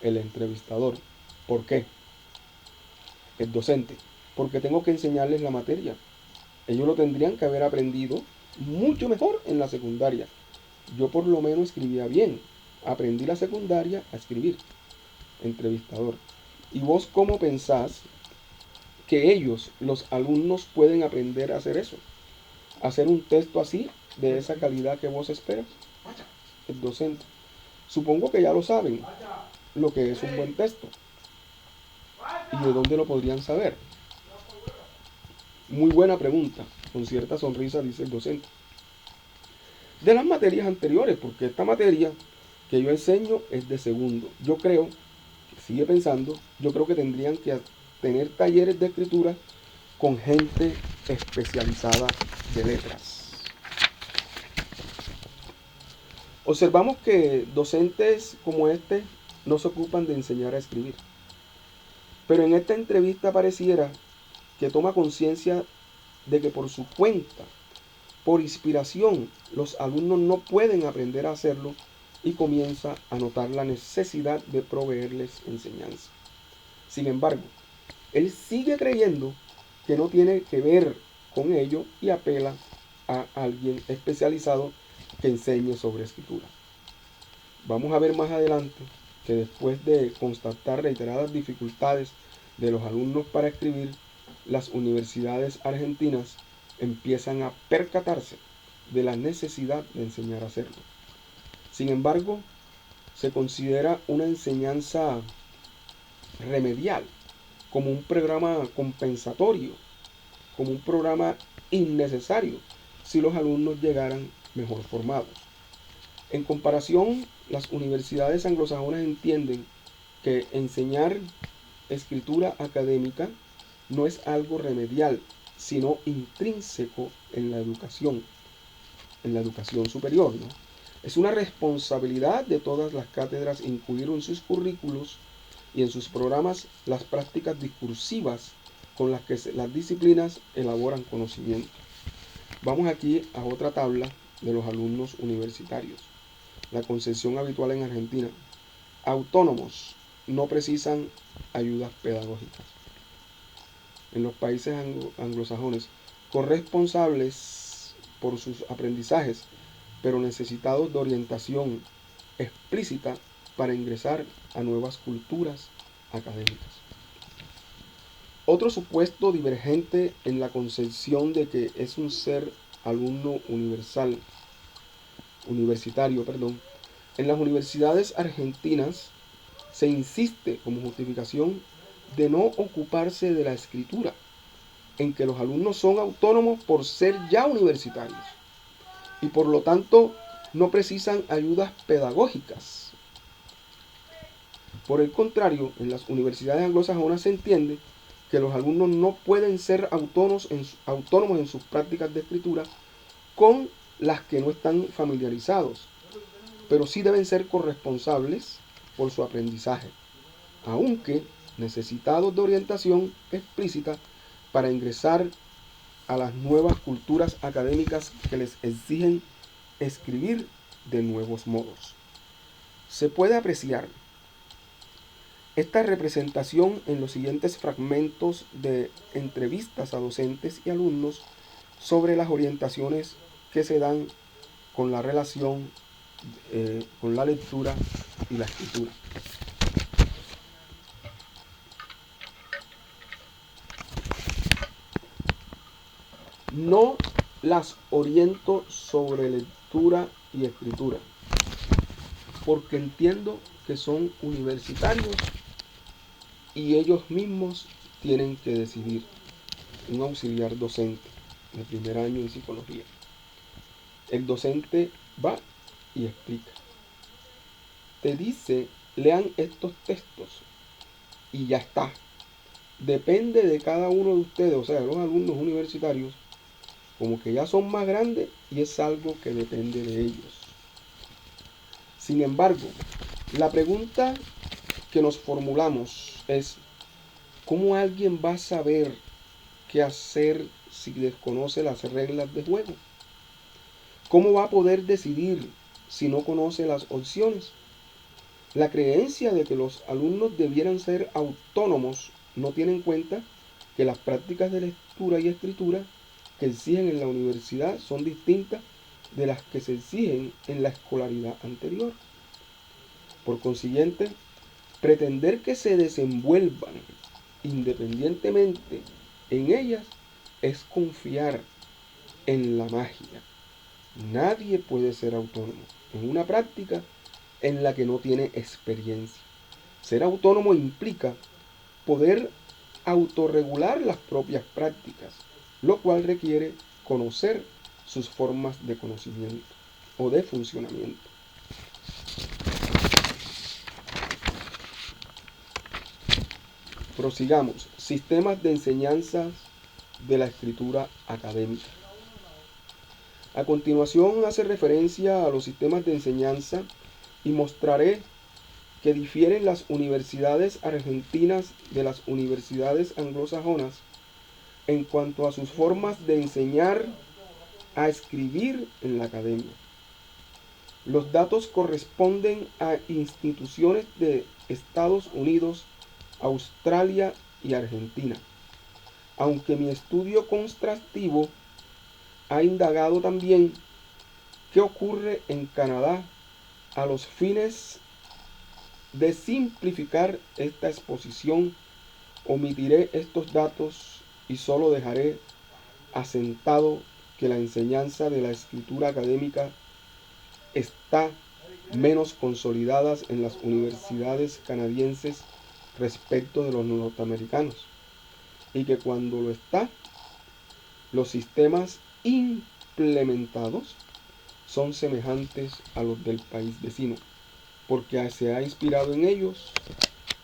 El entrevistador, ¿por qué? El docente, porque tengo que enseñarles la materia. Ellos lo tendrían que haber aprendido mucho mejor en la secundaria. Yo por lo menos escribía bien. Aprendí la secundaria a escribir. Entrevistador, ¿y vos cómo pensás que ellos, los alumnos, pueden aprender a hacer eso? Hacer un texto así, de esa calidad que vos esperas. El docente, supongo que ya lo saben, lo que es un buen texto. ¿Y de dónde lo podrían saber? Muy buena pregunta, con cierta sonrisa dice el docente. De las materias anteriores, porque esta materia que yo enseño es de segundo. Yo creo, sigue pensando, yo creo que tendrían que tener talleres de escritura con gente especializada de letras. Observamos que docentes como este no se ocupan de enseñar a escribir. Pero en esta entrevista pareciera que toma conciencia de que por su cuenta, por inspiración, los alumnos no pueden aprender a hacerlo y comienza a notar la necesidad de proveerles enseñanza. Sin embargo, él sigue creyendo que no tiene que ver con ello y apela a alguien especializado que enseñe sobre escritura. Vamos a ver más adelante que después de constatar reiteradas dificultades de los alumnos para escribir, las universidades argentinas empiezan a percatarse de la necesidad de enseñar a hacerlo. Sin embargo, se considera una enseñanza remedial, como un programa compensatorio, como un programa innecesario si los alumnos llegaran mejor formados. En comparación, las universidades anglosajonas entienden que enseñar escritura académica no es algo remedial, sino intrínseco en la educación superior, ¿no? Es una responsabilidad de todas las cátedras incluir en sus currículos y en sus programas las prácticas discursivas con las que las disciplinas elaboran conocimiento. Vamos aquí a otra tabla de los alumnos universitarios. La concepción habitual en Argentina: autónomos, no precisan ayudas pedagógicas. En los países anglosajones, corresponsables por sus aprendizajes, pero necesitados de orientación explícita para ingresar a nuevas culturas académicas. Otro supuesto divergente en la concepción de que es un ser alumno universitario, en las universidades argentinas se insiste como justificación de no ocuparse de la escritura, en que los alumnos son autónomos por ser ya universitarios y por lo tanto no precisan ayudas pedagógicas. Por el contrario, en las universidades anglosajonas se entiende que los alumnos no pueden ser autónomos en sus prácticas de escritura con las que no están familiarizados, pero sí deben ser corresponsables por su aprendizaje, aunque necesitados de orientación explícita para ingresar a las nuevas culturas académicas que les exigen escribir de nuevos modos. Se puede apreciar esta representación en los siguientes fragmentos de entrevistas a docentes y alumnos sobre las orientaciones que se dan con la relación con la lectura y la escritura. No las oriento sobre lectura y escritura, porque entiendo que son universitarios y ellos mismos tienen que decidir. Un auxiliar docente de primer año en psicología. El docente va y explica. Te dice, lean estos textos y ya está. Depende de cada uno de ustedes, o sea, los alumnos universitarios, como que ya son más grandes y es algo que depende de ellos. Sin embargo, la pregunta que nos formulamos es, ¿cómo alguien va a saber qué hacer si desconoce las reglas de juego? ¿Cómo va a poder decidir si no conoce las opciones? La creencia de que los alumnos debieran ser autónomos no tiene en cuenta que las prácticas de lectura y escritura que exigen en la universidad son distintas de las que se exigen en la escolaridad anterior. Por consiguiente, pretender que se desenvuelvan independientemente en ellas es confiar en la magia. Nadie puede ser autónomo en una práctica en la que no tiene experiencia. Ser autónomo implica poder autorregular las propias prácticas, lo cual requiere conocer sus formas de conocimiento o de funcionamiento. Prosigamos. Sistemas de enseñanza de la escritura académica. A continuación hace referencia a los sistemas de enseñanza y mostraré que difieren las universidades argentinas de las universidades anglosajonas en cuanto a sus formas de enseñar a escribir en la academia. Los datos corresponden a instituciones de Estados Unidos, Australia y Argentina, aunque mi estudio contrastivo ha indagado también qué ocurre en Canadá. A los fines de simplificar esta exposición, omitiré estos datos y solo dejaré asentado que la enseñanza de la escritura académica está menos consolidada en las universidades canadienses respecto de los norteamericanos, y que cuando lo está, los sistemas implementados son semejantes a los del país vecino, porque se ha inspirado en ellos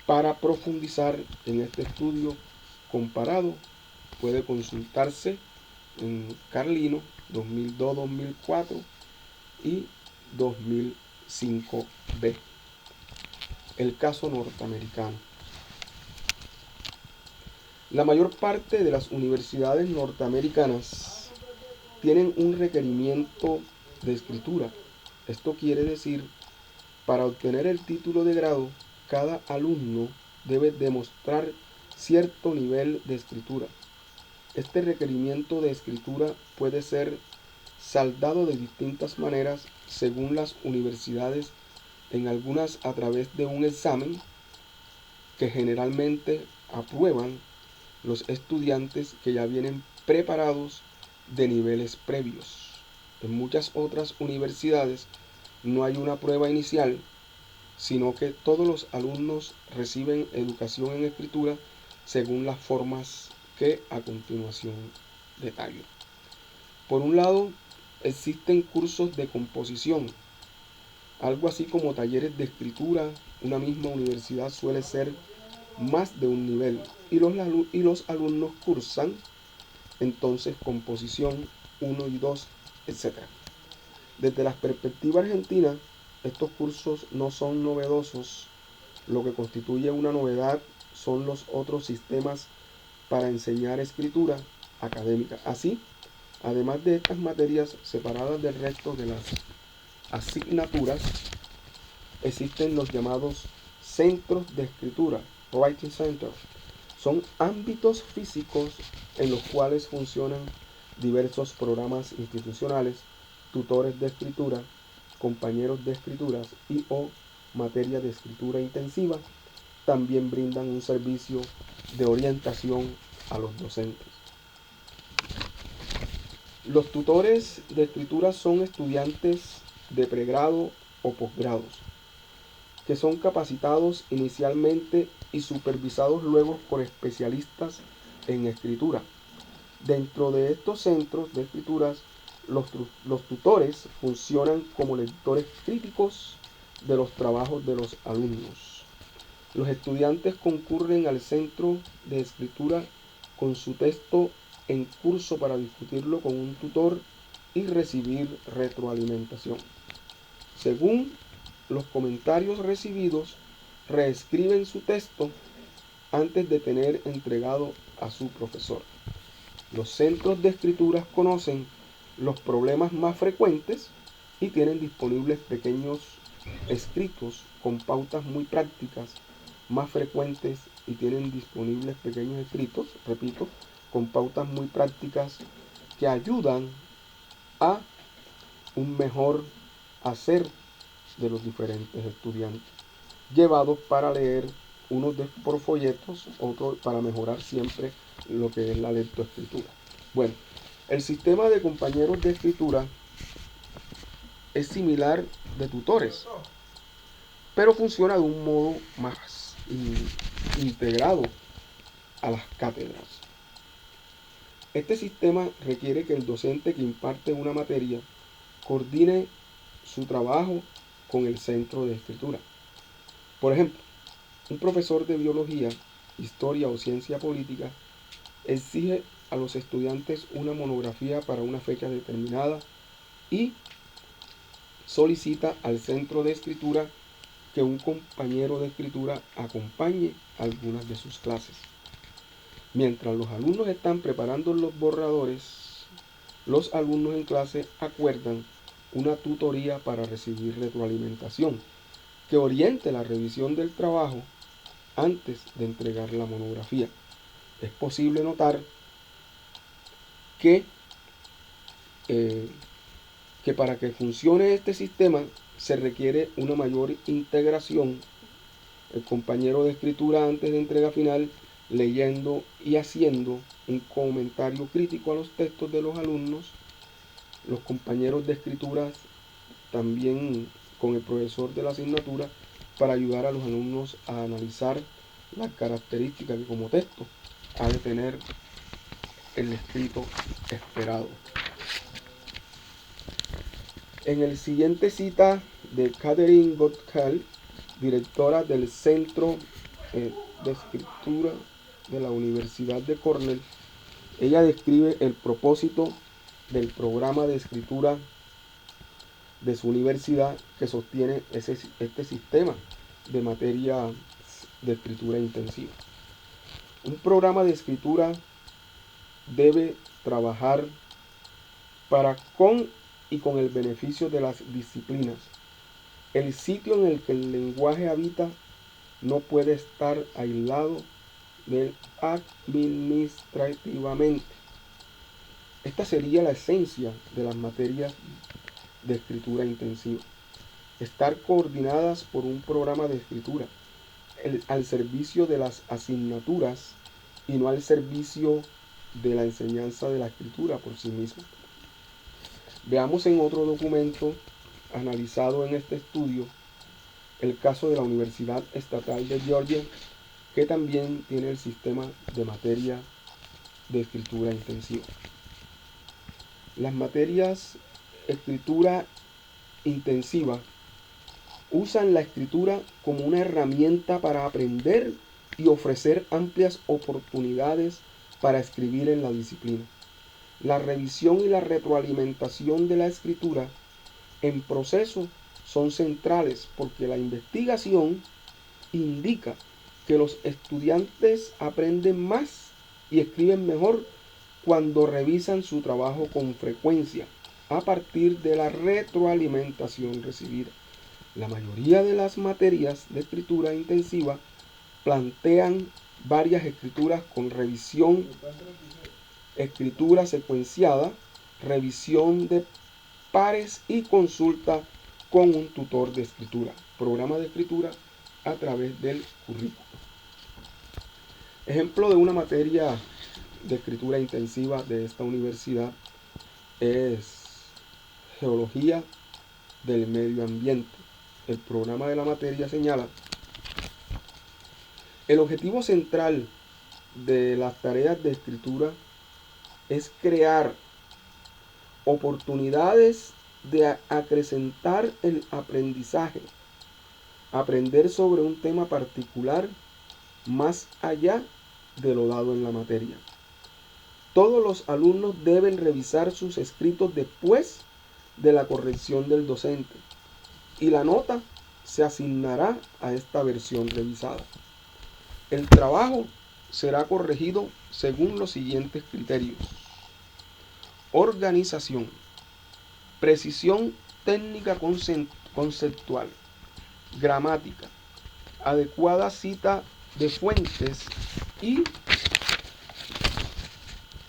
para profundizar en este estudio comparado. Puede consultarse en Carlino 2002-2004 y 2005b. El caso norteamericano. La mayor parte de las universidades norteamericanas tienen un requerimiento de escritura. Esto quiere decir, para obtener el título de grado, cada alumno debe demostrar cierto nivel de escritura. Este requerimiento de escritura puede ser saldado de distintas maneras según las universidades, en algunas a través de un examen que generalmente aprueban los estudiantes que ya vienen preparados de niveles previos. En muchas otras universidades no hay una prueba inicial, sino que todos los alumnos reciben educación en escritura según las formas que a continuación detallo. Por un lado, existen cursos de composición, algo así como talleres de escritura. Una misma universidad suele ser más de un nivel y los alumnos cursan entonces composición 1 y 2, etc. Desde la perspectiva argentina, estos cursos no son novedosos. Lo que constituye una novedad son los otros sistemas para enseñar escritura académica. Así, además de estas materias separadas del resto de las asignaturas, existen los llamados centros de escritura, Writing Center. Son ámbitos físicos en los cuales funcionan diversos programas institucionales, tutores de escritura, compañeros de escrituras y o materia de escritura intensiva. También brindan un servicio de orientación a los docentes. Los tutores de escritura son estudiantes de pregrado o posgrados que son capacitados inicialmente y supervisados luego por especialistas en escritura. Dentro de estos centros de escrituras, los tutores funcionan como lectores críticos de los trabajos de los alumnos. Los estudiantes concurren al centro de escritura con su texto en curso para discutirlo con un tutor y recibir retroalimentación. Según los comentarios recibidos, reescriben su texto antes de tener entregado a su profesor. Los centros de escrituras conocen los problemas más frecuentes y tienen disponibles pequeños escritos con pautas muy prácticas más frecuentes y tienen disponibles pequeños escritos, repito, con pautas muy prácticas que ayudan a un mejor hacer de los diferentes estudiantes, llevados para leer, unos por folletos, otros para mejorar siempre lo que es la lectoescritura. Bueno, el sistema de compañeros de escritura es similar de tutores, pero funciona de un modo más integrado a las cátedras. Este sistema requiere que el docente que imparte una materia coordine su trabajo con el centro de escritura. Por ejemplo, un profesor de biología, historia o ciencia política exige a los estudiantes una monografía para una fecha determinada y solicita al centro de escritura que un compañero de escritura acompañe algunas de sus clases. Mientras los alumnos están preparando los borradores, los alumnos en clase acuerdan una tutoría para recibir retroalimentación que oriente la revisión del trabajo antes de entregar la monografía. Es posible notar que para que funcione este sistema se requiere una mayor integración. El compañero de escritura antes de entrega final, leyendo y haciendo un comentario crítico a los textos de los alumnos. Los compañeros de escritura también con el profesor de la asignatura para ayudar a los alumnos a analizar las características que como texto ha de tener el escrito esperado. En el siguiente cita de Catherine Gottschall, directora del Centro de Escritura de la Universidad de Cornell, ella describe el propósito del programa de escritura de su universidad que sostiene este sistema de materia de escritura intensiva. Un programa de escritura debe trabajar para con el beneficio de las disciplinas. El sitio en el que el lenguaje habita no puede estar aislado del administrativamente. Esta sería la esencia de las materias de escritura intensiva. Estar coordinadas por un programa de escritura al servicio de las asignaturas y no al servicio de la enseñanza de la escritura por sí misma. Veamos en otro documento analizado en este estudio el caso de la Universidad Estatal de Georgia, que también tiene el sistema de materia de escritura intensiva. Las materias escritura intensiva usan la escritura como una herramienta para aprender y ofrecer amplias oportunidades para escribir en la disciplina. La revisión y la retroalimentación de la escritura en proceso son centrales porque la investigación indica que los estudiantes aprenden más y escriben mejor cuando revisan su trabajo con frecuencia a partir de la retroalimentación recibida. La mayoría de las materias de escritura intensiva plantean varias escrituras con revisión, escritura secuenciada, revisión de pares y consulta con un tutor de escritura, programa de escritura a través del currículo. Ejemplo de una materia de escritura intensiva de esta universidad es Geología del Medio Ambiente. El programa de la materia señala: el objetivo central de las tareas de escritura es crear oportunidades de acrecentar el aprendizaje, aprender sobre un tema particular más allá de lo dado en la materia. Todos los alumnos deben revisar sus escritos después de la corrección del docente y la nota se asignará a esta versión revisada. El trabajo será corregido según los siguientes criterios: organización, precisión técnica conceptual, gramática, adecuada cita de fuentes y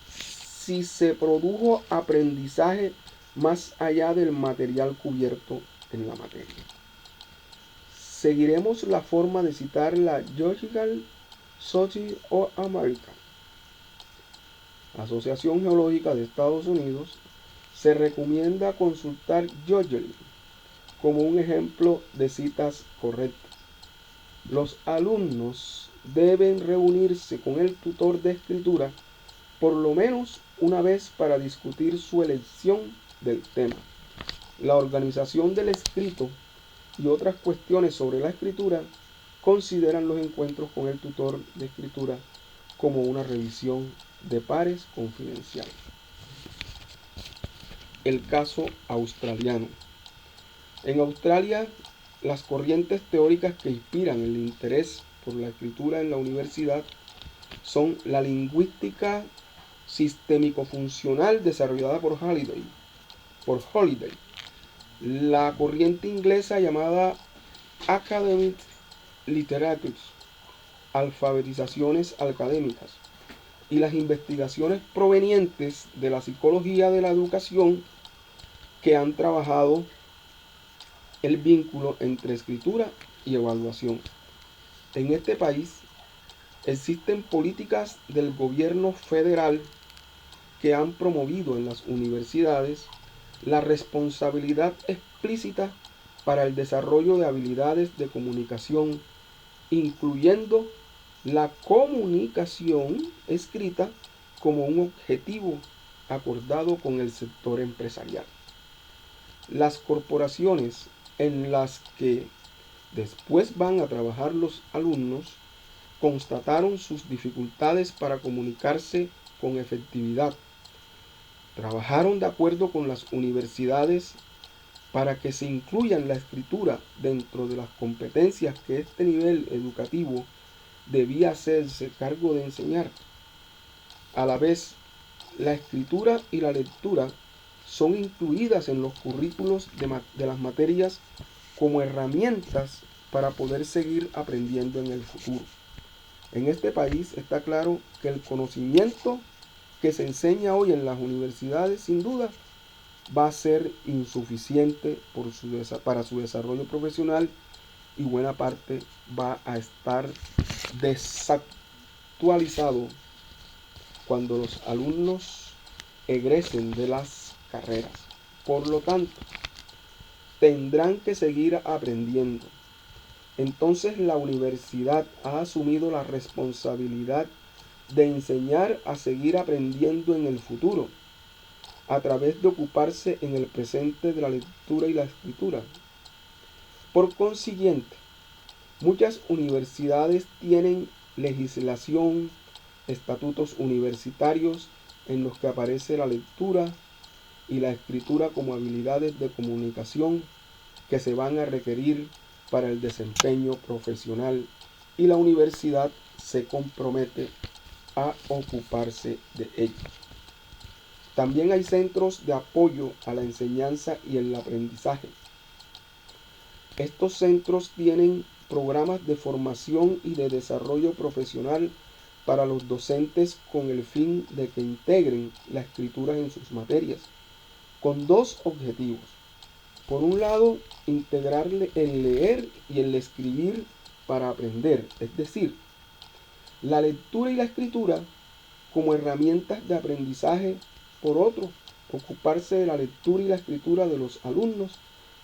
si se produjo aprendizaje más allá del material cubierto en la materia. Seguiremos la forma de citar la Geological Society of America, Asociación Geológica de Estados Unidos. Se recomienda consultar Geogely como un ejemplo de citas correctas. Los alumnos deben reunirse con el tutor de escritura por lo menos una vez para discutir su elección del tema, la organización del escrito y otras cuestiones sobre la escritura. Consideran los encuentros con el tutor de escritura como una revisión de pares confidencial. El caso australiano. En Australia, las corrientes teóricas que inspiran el interés por la escritura en la universidad son la lingüística sistémico-funcional desarrollada por Holiday, la corriente inglesa llamada Academic Literature, alfabetizaciones académicas, y las investigaciones provenientes de la psicología de la educación que han trabajado el vínculo entre escritura y evaluación. En este país existen políticas del gobierno federal que han promovido en las universidades la responsabilidad explícita para el desarrollo de habilidades de comunicación, incluyendo la comunicación escrita como un objetivo acordado con el sector empresarial. Las corporaciones en las que después van a trabajar los alumnos constataron sus dificultades para comunicarse con efectividad. Trabajaron de acuerdo con las universidades para que se incluyan la escritura dentro de las competencias que este nivel educativo debía hacerse cargo de enseñar. A la vez, la escritura y la lectura son incluidas en los currículos de las materias como herramientas para poder seguir aprendiendo en el futuro. En este país está claro que el conocimiento que se enseña hoy en las universidades sin duda va a ser insuficiente para su desarrollo profesional y buena parte va a estar desactualizado cuando los alumnos egresen de las carreras. Por lo tanto, tendrán que seguir aprendiendo, entonces la universidad ha asumido la responsabilidad de enseñar a seguir aprendiendo en el futuro, a través de ocuparse en el presente de la lectura y la escritura. Por consiguiente, muchas universidades tienen legislación, estatutos universitarios en los que aparece la lectura y la escritura como habilidades de comunicación que se van a requerir para el desempeño profesional, y la universidad se compromete a ocuparse de ello. También hay centros de apoyo a la enseñanza y el aprendizaje. Estos centros tienen programas de formación y de desarrollo profesional para los docentes con el fin de que integren la escritura en sus materias, con dos objetivos. Por un lado, integrar el leer y el escribir para aprender, es decir, la lectura y la escritura como herramientas de aprendizaje. Por otro, ocuparse de la lectura y la escritura de los alumnos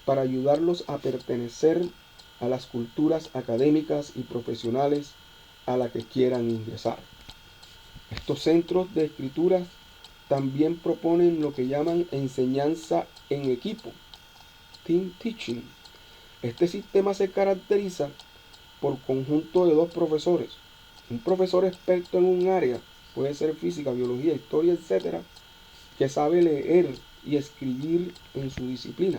para ayudarlos a pertenecer a las culturas académicas y profesionales a las que quieran ingresar. Estos centros de escritura también proponen lo que llaman enseñanza en equipo, team teaching. Este sistema se caracteriza por conjunto de dos profesores. Un profesor experto en un área, puede ser física, biología, historia, etc., que sabe leer y escribir en su disciplina,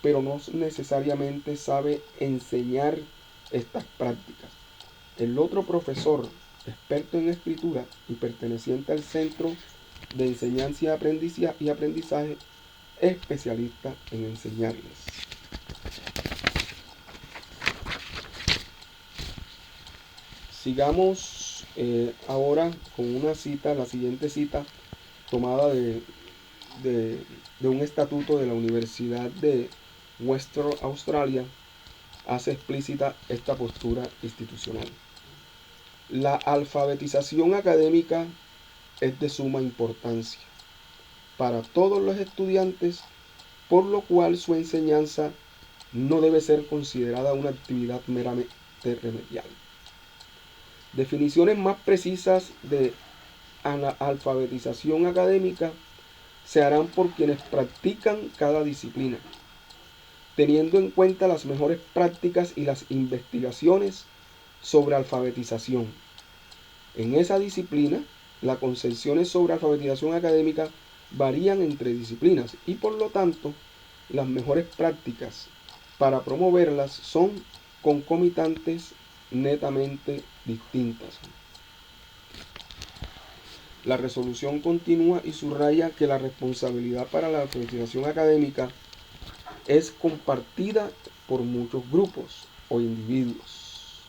pero no necesariamente sabe enseñar estas prácticas. El otro profesor, experto en escritura y perteneciente al centro de enseñanza y aprendizaje, especialista en enseñarles. Sigamos ahora con una cita, la siguiente cita tomada de un estatuto de la Universidad de Western Australia, hace explícita esta postura institucional. La alfabetización académica es de suma importancia para todos los estudiantes, por lo cual su enseñanza no debe ser considerada una actividad meramente remedial. Definiciones más precisas de alfabetización académica se harán por quienes practican cada disciplina, teniendo en cuenta las mejores prácticas y las investigaciones sobre alfabetización. En esa disciplina, las concepciones sobre alfabetización académica varían entre disciplinas y por lo tanto, las mejores prácticas para promoverlas son concomitantes, netamente distintas. La resolución continúa y subraya que la responsabilidad para la alfabetización académica es compartida por muchos grupos o individuos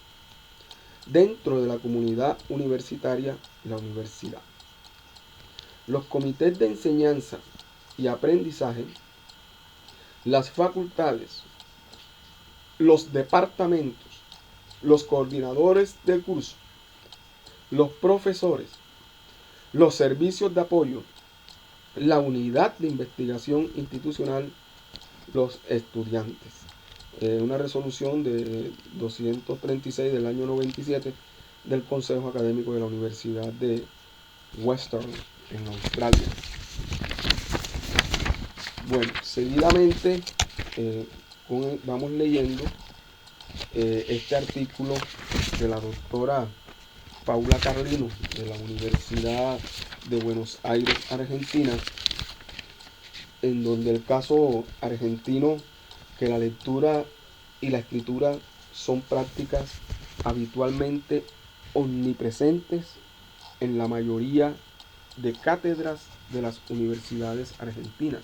dentro de la comunidad universitaria, la universidad. Los comités de enseñanza y aprendizaje, las facultades, los departamentos, los coordinadores del curso, los profesores, los servicios de apoyo, la unidad de investigación institucional, los estudiantes. Una resolución de 236 del año 97 del Consejo Académico de la Universidad de Western en Australia. Bueno, seguidamente vamos leyendo este artículo de la doctora Paula Carlino de la Universidad de Buenos Aires, Argentina, en donde el caso argentino, que la lectura y la escritura son prácticas habitualmente omnipresentes en la mayoría de cátedras de las universidades argentinas,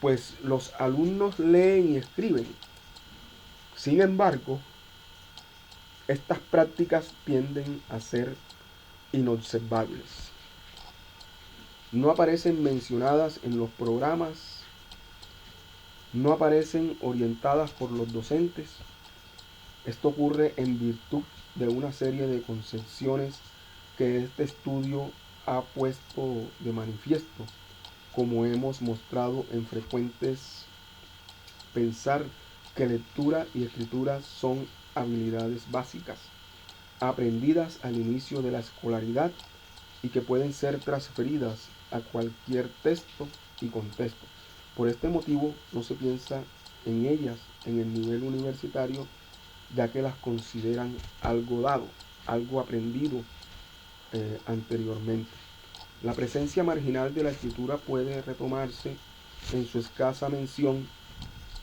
pues los alumnos leen y escriben. Sin embargo, estas prácticas tienden a ser inobservables. No aparecen mencionadas en los programas, no aparecen orientadas por los docentes. Esto ocurre en virtud de una serie de concepciones que este estudio ha puesto de manifiesto, como hemos mostrado en frecuentes. Pensar que lectura y escritura son habilidades básicas, aprendidas al inicio de la escolaridad y que pueden ser transferidas a cualquier texto y contexto. Por este motivo no se piensa en ellas en el nivel universitario, ya que las consideran algo dado, algo aprendido anteriormente. La presencia marginal de la escritura puede retomarse en su escasa mención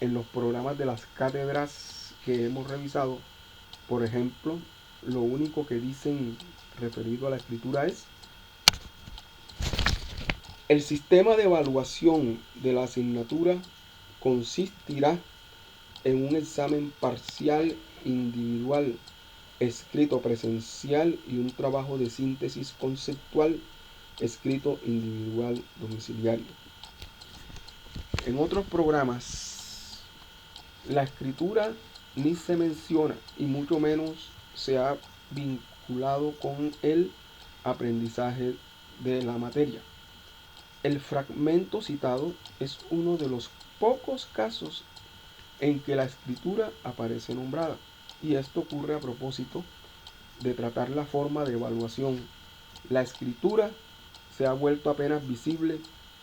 en los programas de las cátedras que hemos revisado. Por ejemplo, lo único que dicen referido a la escritura es: el sistema de evaluación de la asignatura consistirá en un examen parcial individual, escrito presencial, y un trabajo de síntesis conceptual, escrito individual domiciliario. En otros programas, la escritura ni se menciona y mucho menos se ha vinculado con el aprendizaje de la materia. El fragmento citado es uno de los pocos casos en que la escritura aparece nombrada, y esto ocurre a propósito de tratar la forma de evaluación. La escritura se ha vuelto apenas visible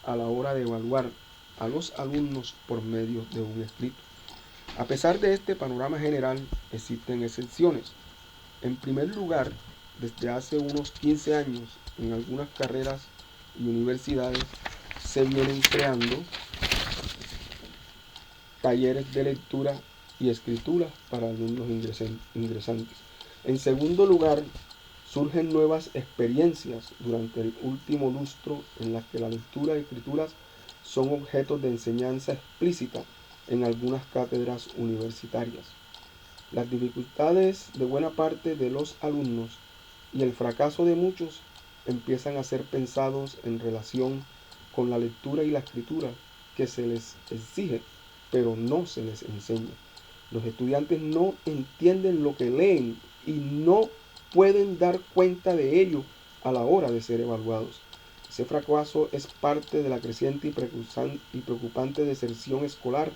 a la hora de evaluar a los alumnos por medio de un escrito. A pesar de este panorama general, existen excepciones. En primer lugar, desde hace unos 15 años, en algunas carreras y universidades se vienen creando talleres de lectura y escritura para alumnos ingresantes. En segundo lugar, surgen nuevas experiencias durante el último lustro en las que la lectura y escrituras son objetos de enseñanza explícita en algunas cátedras universitarias. Las dificultades de buena parte de los alumnos y el fracaso de muchos empiezan a ser pensados en relación con la lectura y la escritura que se les exige, pero no se les enseña. Los estudiantes no entienden lo que leen y no pueden dar cuenta de ello a la hora de ser evaluados. Ese fracaso es parte de la creciente y preocupante deserción escolar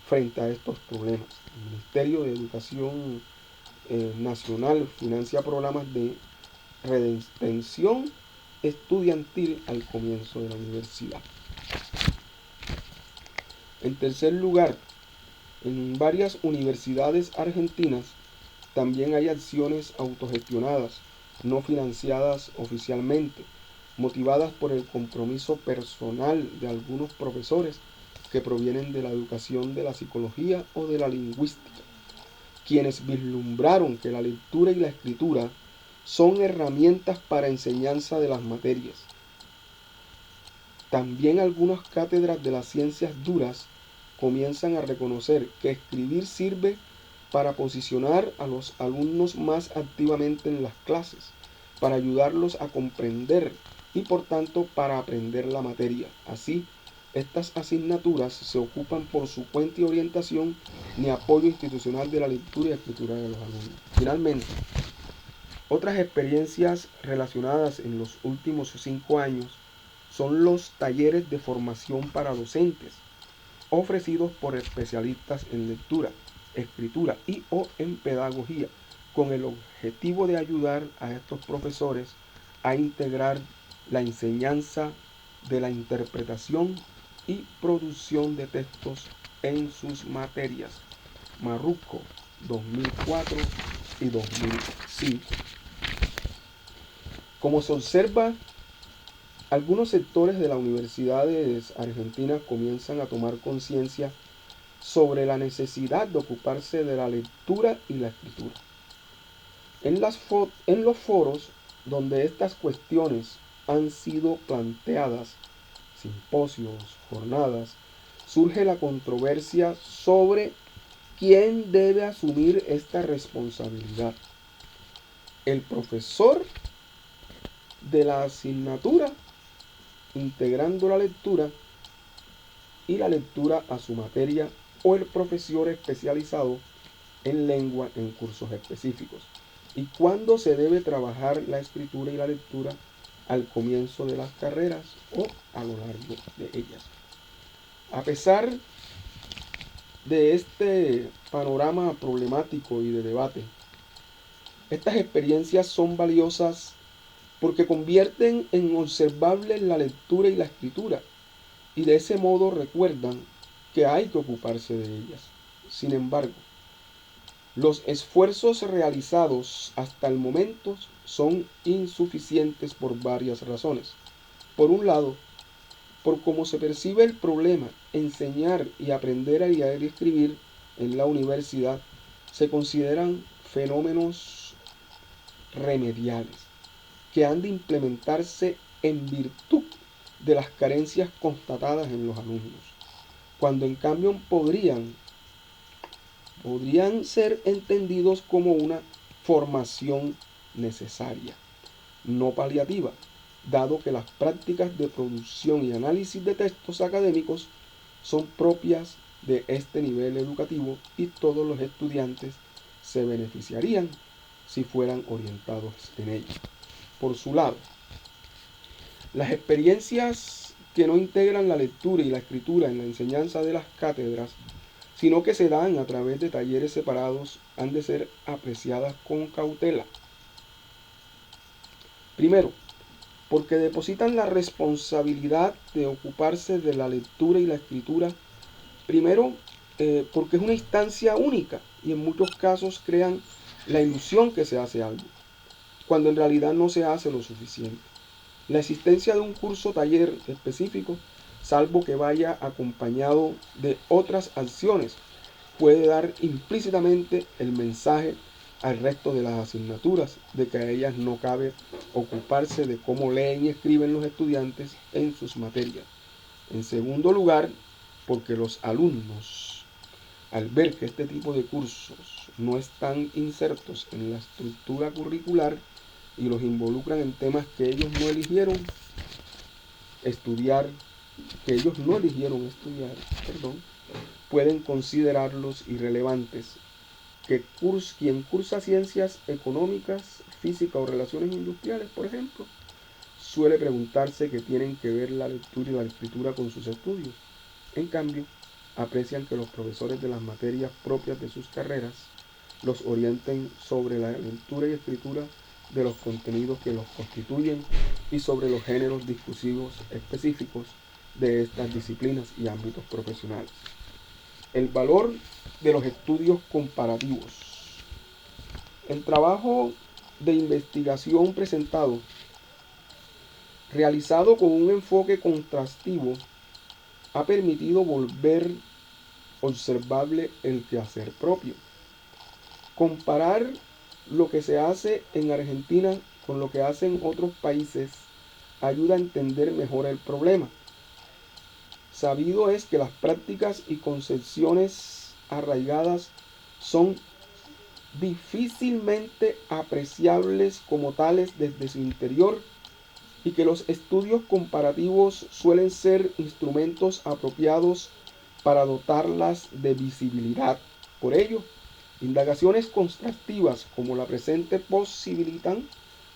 frente a estos problemas. El Ministerio de Educación Nacional financia programas de redención estudiantil al comienzo de la universidad. En tercer lugar, en varias universidades argentinas también hay acciones autogestionadas, no financiadas oficialmente, motivadas por el compromiso personal de algunos profesores que provienen de la educación de la psicología o de la lingüística, quienes vislumbraron que la lectura y la escritura son herramientas para enseñanza de las materias. También algunas cátedras de las ciencias duras comienzan a reconocer que escribir sirve para posicionar a los alumnos más activamente en las clases, para ayudarlos a comprender y por tanto para aprender la materia. Así, estas asignaturas se ocupan por su cuenta y orientación ni apoyo institucional de la lectura y escritura de los alumnos. Finalmente, otras experiencias relacionadas en los últimos 5 años son los talleres de formación para docentes, ofrecidos por especialistas en lectura, escritura y o en pedagogía, con el objetivo de ayudar a estos profesores a integrar la enseñanza de la interpretación y producción de textos en sus materias. Marruco, 2004 y 2005. Como se observa, algunos sectores de las universidades argentinas comienzan a tomar conciencia sobre la necesidad de ocuparse de la lectura y la escritura. En los foros donde estas cuestiones han sido planteadas, simposios, jornadas, surge la controversia sobre quién debe asumir esta responsabilidad. ¿El profesor de la asignatura, integrando la lectura y la lectura a su materia, o el profesor especializado en lengua en cursos específicos? ¿Y cuándo se debe trabajar la escritura y la lectura? ¿Al comienzo de las carreras o a lo largo de ellas? A pesar de este panorama problemático y de debate, estas experiencias son valiosas porque convierten en observable la lectura y la escritura, y de ese modo recuerdan que hay que ocuparse de ellas. Sin embargo, los esfuerzos realizados hasta el momento son insuficientes por varias razones. Por un lado, por cómo se percibe el problema, enseñar y aprender a leer y escribir en la universidad se consideran fenómenos remediales que han de implementarse en virtud de las carencias constatadas en los alumnos, cuando en cambio podrían ser entendidos como una formación necesaria, no paliativa, dado que las prácticas de producción y análisis de textos académicos son propias de este nivel educativo y todos los estudiantes se beneficiarían si fueran orientados en ello. Por su lado, las experiencias que no integran la lectura y la escritura en la enseñanza de las cátedras, sino que se dan a través de talleres separados, han de ser apreciadas con cautela. Primero, porque depositan la responsabilidad de ocuparse de la lectura y la escritura. Primero, porque es una instancia única y en muchos casos crean la ilusión que se hace algo, cuando en realidad no se hace lo suficiente. La existencia de un curso taller específico, salvo que vaya acompañado de otras acciones, puede dar implícitamente el mensaje al resto de las asignaturas de que a ellas no cabe ocuparse de cómo leen y escriben los estudiantes en sus materias. En segundo lugar, porque los alumnos, al ver que este tipo de cursos no están insertos en la estructura curricular y los involucran en temas que ellos no eligieron estudiar, pueden considerarlos irrelevantes. Quien cursa ciencias económicas, física o relaciones industriales, por ejemplo, suele preguntarse qué tienen que ver la lectura y la escritura con sus estudios. En cambio, aprecian que los profesores de las materias propias de sus carreras los orienten sobre la lectura y escritura de los contenidos que los constituyen y sobre los géneros discursivos específicos de estas disciplinas y ámbitos profesionales. El valor de los estudios comparativos. El trabajo de investigación presentado, realizado con un enfoque contrastivo, ha permitido volver observable el quehacer propio. Comparar lo que se hace en Argentina con lo que hacen otros países ayuda a entender mejor el problema. Sabido es que las prácticas y concepciones arraigadas son difícilmente apreciables como tales desde su interior y que los estudios comparativos suelen ser instrumentos apropiados para dotarlas de visibilidad. Por ello, indagaciones contrastivas como la presente posibilitan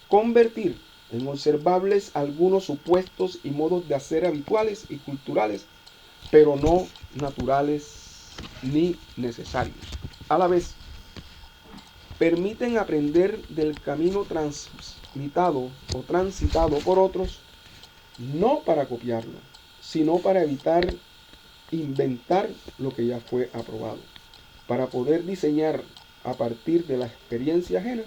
convertir en observables algunos supuestos y modos de hacer habituales y culturales, pero no naturales ni necesarios. A la vez, permiten aprender del camino transitado por otros, no para copiarlo, sino para evitar inventar lo que ya fue aprobado, para poder diseñar a partir de la experiencia ajena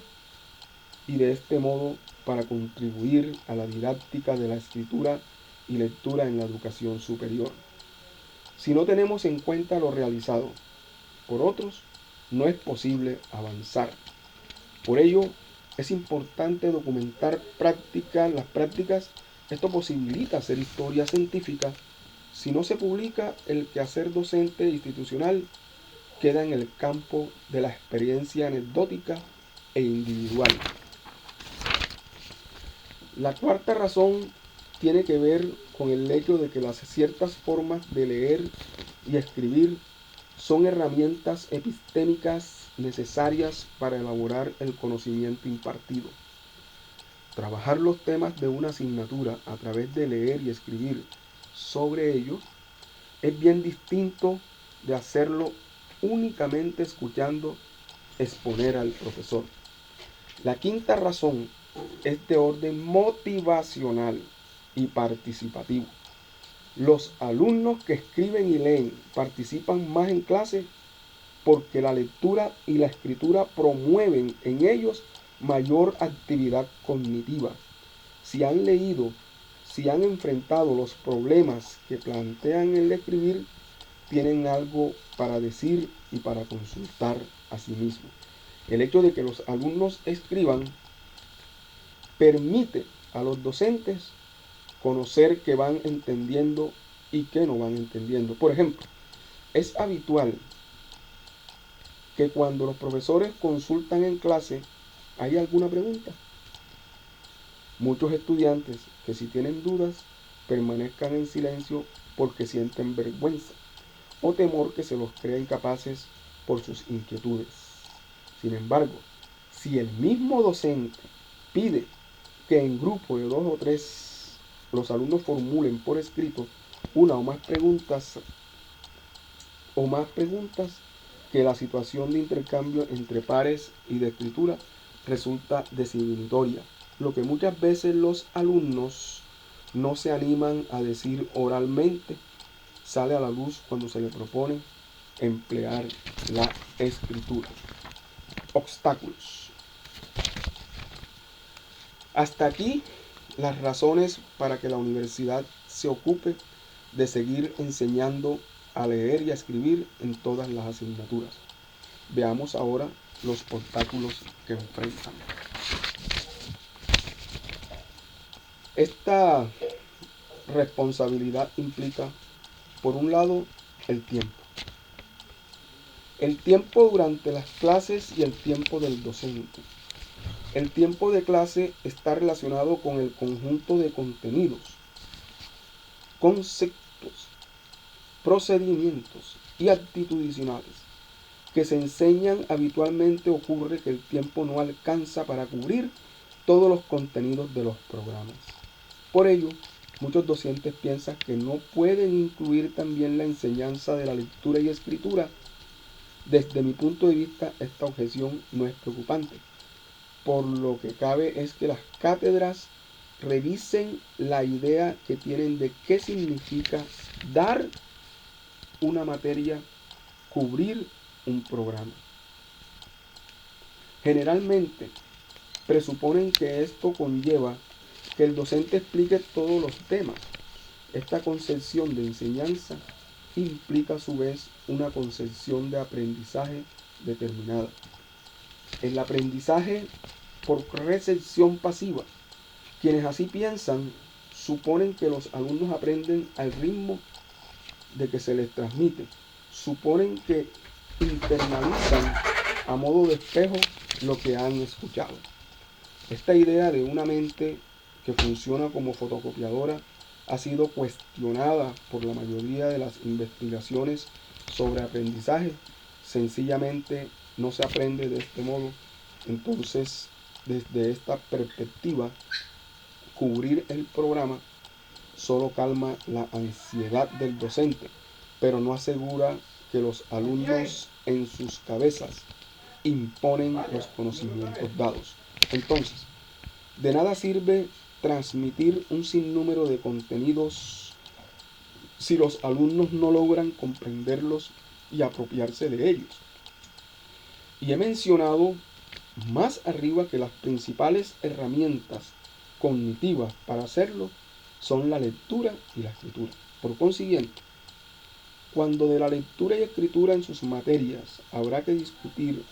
y de este modo para contribuir a la didáctica de la escritura y lectura en la educación superior. Si no tenemos en cuenta lo realizado por otros, no es posible avanzar. Por ello, es importante documentar las prácticas. Esto posibilita hacer historia científica. Si no se publica, el quehacer docente institucional queda en el campo de la experiencia anecdótica e individual. La cuarta razón tiene que ver con el hecho de que las ciertas formas de leer y escribir son herramientas epistémicas necesarias para elaborar el conocimiento impartido. Trabajar los temas de una asignatura a través de leer y escribir sobre ellos es bien distinto de hacerlo únicamente escuchando exponer al profesor. La quinta razón es de orden motivacional y participativo. Los alumnos que escriben y leen participan más en clase porque la lectura y la escritura promueven en ellos mayor actividad cognitiva. Si han leído, si han enfrentado los problemas que plantean el escribir, tienen algo para decir y para consultar a sí mismos. El hecho de que los alumnos escriban permite a los docentes conocer qué van entendiendo y qué no van entendiendo. Por ejemplo, es habitual que cuando los profesores consultan en clase, ¿hay alguna pregunta? Muchos estudiantes que si tienen dudas permanezcan en silencio porque sienten vergüenza o temor que se los crea incapaces por sus inquietudes. Sin embargo, si el mismo docente pide que en grupo de 2 o 3 los alumnos formulen por escrito una o más preguntas que la situación de intercambio entre pares y de escritura resulta desinhibitoria, lo que muchas veces los alumnos no se animan a decir oralmente, sale a la luz cuando se le propone emplear la escritura. Obstáculos. Hasta aquí las razones para que la universidad se ocupe de seguir enseñando a leer y a escribir en todas las asignaturas. Veamos ahora los obstáculos que enfrentan. Esta responsabilidad implica, por un lado, el tiempo. El tiempo durante las clases y el tiempo del docente. El tiempo de clase está relacionado con el conjunto de contenidos, conceptos, procedimientos y actitudinales que se enseñan. Habitualmente ocurre que el tiempo no alcanza para cubrir todos los contenidos de los programas. Por ello, muchos docentes piensan que no pueden incluir también la enseñanza de la lectura y escritura. Desde mi punto de vista, esta objeción no es preocupante. Por lo que cabe es que las cátedras revisen la idea que tienen de qué significa dar una materia, cubrir un programa. Generalmente presuponen que esto conlleva que el docente explique todos los temas. Esta concepción de enseñanza implica a su vez una concepción de aprendizaje determinada. El aprendizaje por recepción pasiva. Quienes así piensan suponen que los alumnos aprenden al ritmo de que se les transmite. Suponen que internalizan a modo de espejo lo que han escuchado. Esta idea de una mente que funciona como fotocopiadora ha sido cuestionada por la mayoría de las investigaciones sobre aprendizaje. Sencillamente no se aprende de este modo. Entonces, desde esta perspectiva, cubrir el programa solo calma la ansiedad del docente, pero no asegura que los alumnos en sus cabezas imponen los conocimientos dados. Entonces, de nada sirve transmitir un sinnúmero de contenidos si los alumnos no logran comprenderlos y apropiarse de ellos. Y he mencionado más arriba que las principales herramientas cognitivas para hacerlo son la lectura y la escritura. Por consiguiente, cuando de la lectura y escritura en sus materias habría que discutir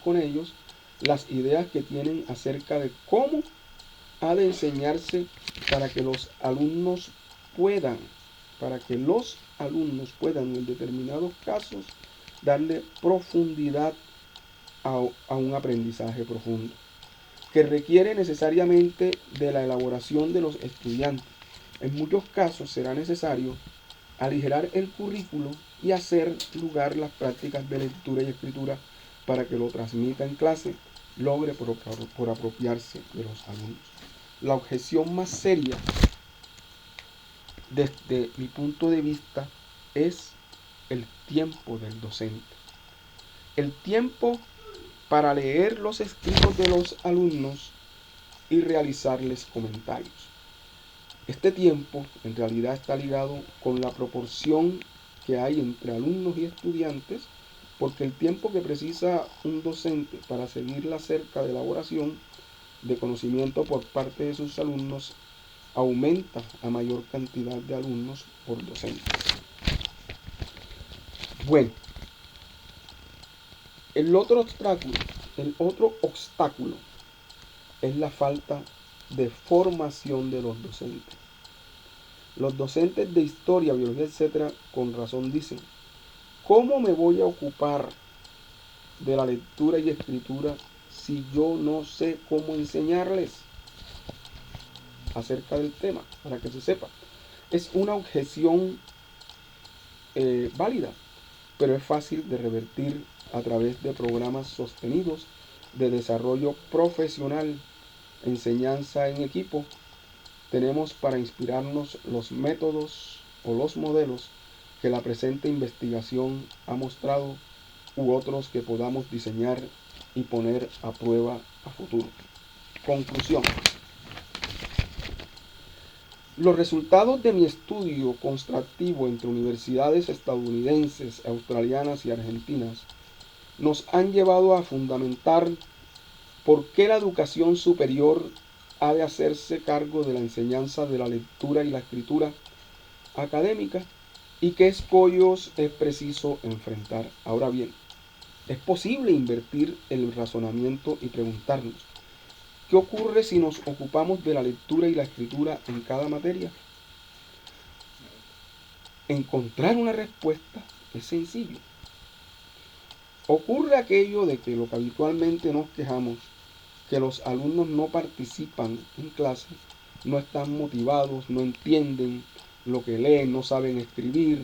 con ellos las ideas que tienen acerca de cómo ha de enseñarse para que los alumnos puedan en determinados casos darle profundidad a un aprendizaje profundo, que requiere necesariamente de la elaboración de los estudiantes. En muchos casos será necesario aligerar el currículo y hacer lugar las prácticas de lectura y escritura para que lo transmita en clase logre por apropiarse de los alumnos. La objeción más seria desde mi punto de vista es el tiempo del docente. El tiempo para leer los escritos de los alumnos y realizarles comentarios. Este tiempo en realidad está ligado con la proporción que hay entre alumnos y estudiantes, porque el tiempo que precisa un docente para seguir la cerca de elaboración de conocimiento por parte de sus alumnos aumenta a mayor cantidad de alumnos por docente. Bueno, el otro obstáculo es la falta de formación de los docentes. Los docentes de historia, biología, etcétera, con razón dicen: ¿cómo me voy a ocupar de la lectura y escritura si yo no sé cómo enseñarles acerca del tema? Para que se sepa. Es una objeción válida, pero es fácil de revertir a través de programas sostenidos de desarrollo profesional, enseñanza en equipo. Tenemos para inspirarnos los métodos o los modelos que la presente investigación ha mostrado, u otros que podamos diseñar y poner a prueba a futuro. Conclusión. Los resultados de mi estudio constructivo entre universidades estadounidenses, australianas y argentinas nos han llevado a fundamentar por qué la educación superior ha de hacerse cargo de la enseñanza de la lectura y la escritura académica y qué escollos es preciso enfrentar. Ahora bien, es posible invertir el razonamiento y preguntarnos: ¿qué ocurre si nos ocupamos de la lectura y la escritura en cada materia? Encontrar una respuesta es sencillo. Ocurre aquello de que lo que habitualmente nos quejamos, que los alumnos no participan en clase, no están motivados, no entienden lo que leen, no saben escribir,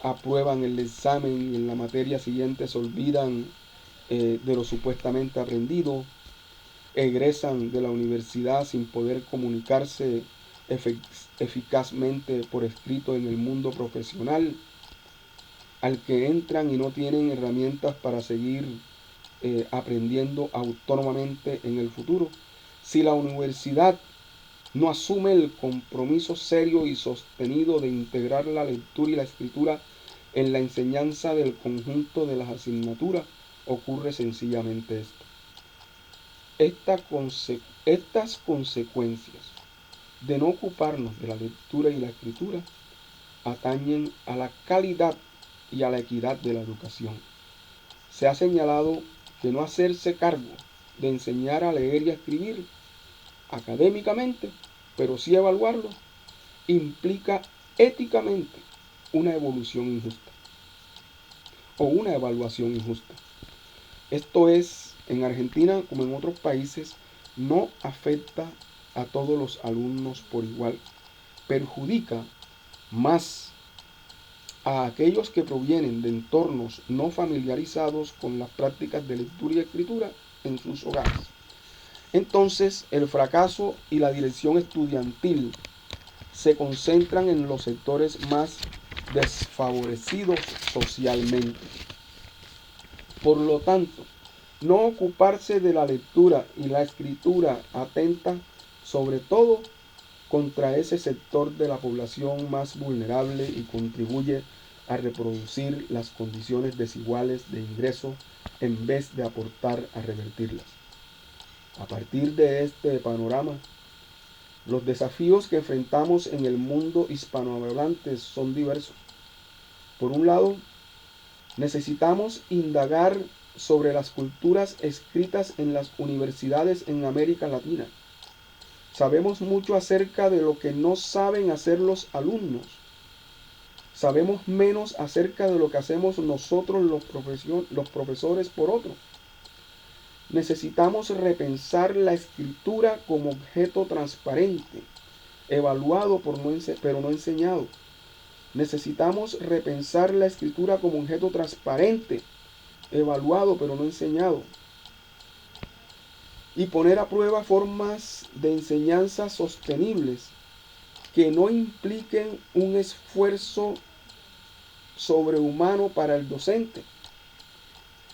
aprueban el examen y en la materia siguiente se olvidan de lo supuestamente aprendido, egresan de la universidad sin poder comunicarse eficazmente por escrito en el mundo profesional, al que entran y no tienen herramientas para seguir aprendiendo autónomamente en el futuro. Si la universidad no asume el compromiso serio y sostenido de integrar la lectura y la escritura en la enseñanza del conjunto de las asignaturas, ocurre sencillamente esto. Estas consecuencias de no ocuparnos de la lectura y la escritura atañen a la calidad y a la equidad de la educación. Se ha señalado que no hacerse cargo de enseñar a leer y a escribir académicamente, pero sí evaluarlo, implica éticamente una evolución injusta o una evaluación injusta. Esto es, en Argentina como en otros países, no afecta a todos los alumnos por igual, perjudica más a aquellos que provienen de entornos no familiarizados con las prácticas de lectura y escritura en sus hogares. Entonces, el fracaso y la dirección estudiantil se concentran en los sectores más desfavorecidos socialmente. Por lo tanto, no ocuparse de la lectura y la escritura atenta sobre todo contra ese sector de la población más vulnerable y contribuye a reproducir las condiciones desiguales de ingreso en vez de aportar a revertirlas. A partir de este panorama, los desafíos que enfrentamos en el mundo hispanohablante son diversos. Por un lado, necesitamos indagar sobre las culturas escritas en las universidades en América Latina. Sabemos mucho acerca de lo que no saben hacer los alumnos. Sabemos menos acerca de lo que hacemos nosotros los profesores por otro. Necesitamos repensar la escritura como objeto transparente, evaluado pero no enseñado. Necesitamos repensar la escritura como objeto transparente, evaluado pero no enseñado. Y poner a prueba formas de enseñanza sostenibles que no impliquen un esfuerzo sobrehumano para el docente.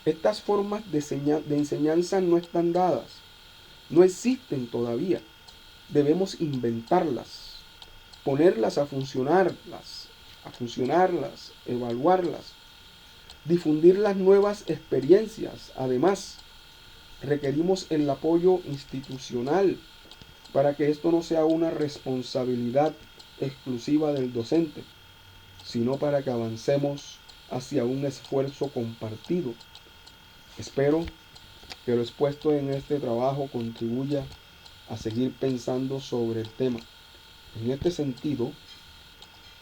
Estas formas de enseñanza no están dadas, no existen todavía. Debemos inventarlas, ponerlas a funcionarlas, evaluarlas, difundir las nuevas experiencias. Además, requerimos el apoyo institucional para que esto no sea una responsabilidad exclusiva del docente, sino para que avancemos hacia un esfuerzo compartido. Espero que lo expuesto en este trabajo contribuya a seguir pensando sobre el tema. En este sentido,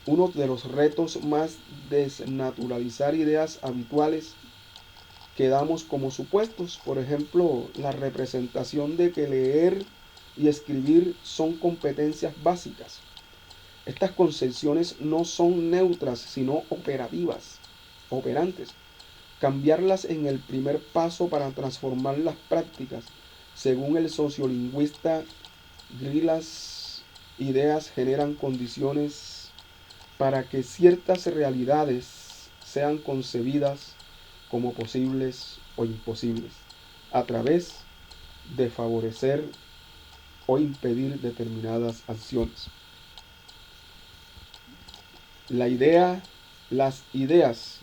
uno de los retos más desnaturalizar ideas habituales que damos como supuestos, por ejemplo, la representación de que leer y escribir son competencias básicas. Estas concepciones no son neutras, sino operantes. Cambiarlas en el primer paso para transformar las prácticas. Según el sociolingüista Grillas, las ideas generan condiciones para que ciertas realidades sean concebidas como posibles o imposibles, a través de favorecer o impedir determinadas acciones. Las ideas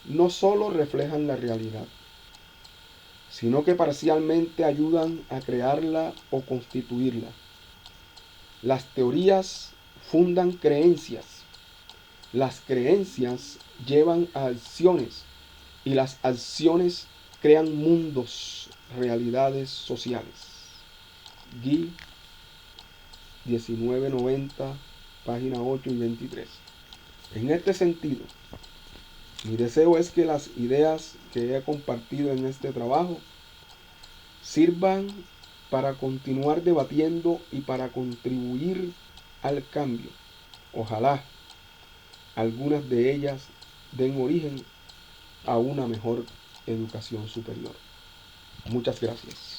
no solo reflejan la realidad, sino que parcialmente ayudan a crearla o constituirla. Las teorías fundan creencias, las creencias llevan a acciones y las acciones crean mundos, realidades sociales. Guy 1990, página 8 y 23. En este sentido, mi deseo es que las ideas que he compartido en este trabajo sirvan para continuar debatiendo y para contribuir al cambio. Ojalá algunas de ellas den origen a una mejor educación superior. Muchas gracias.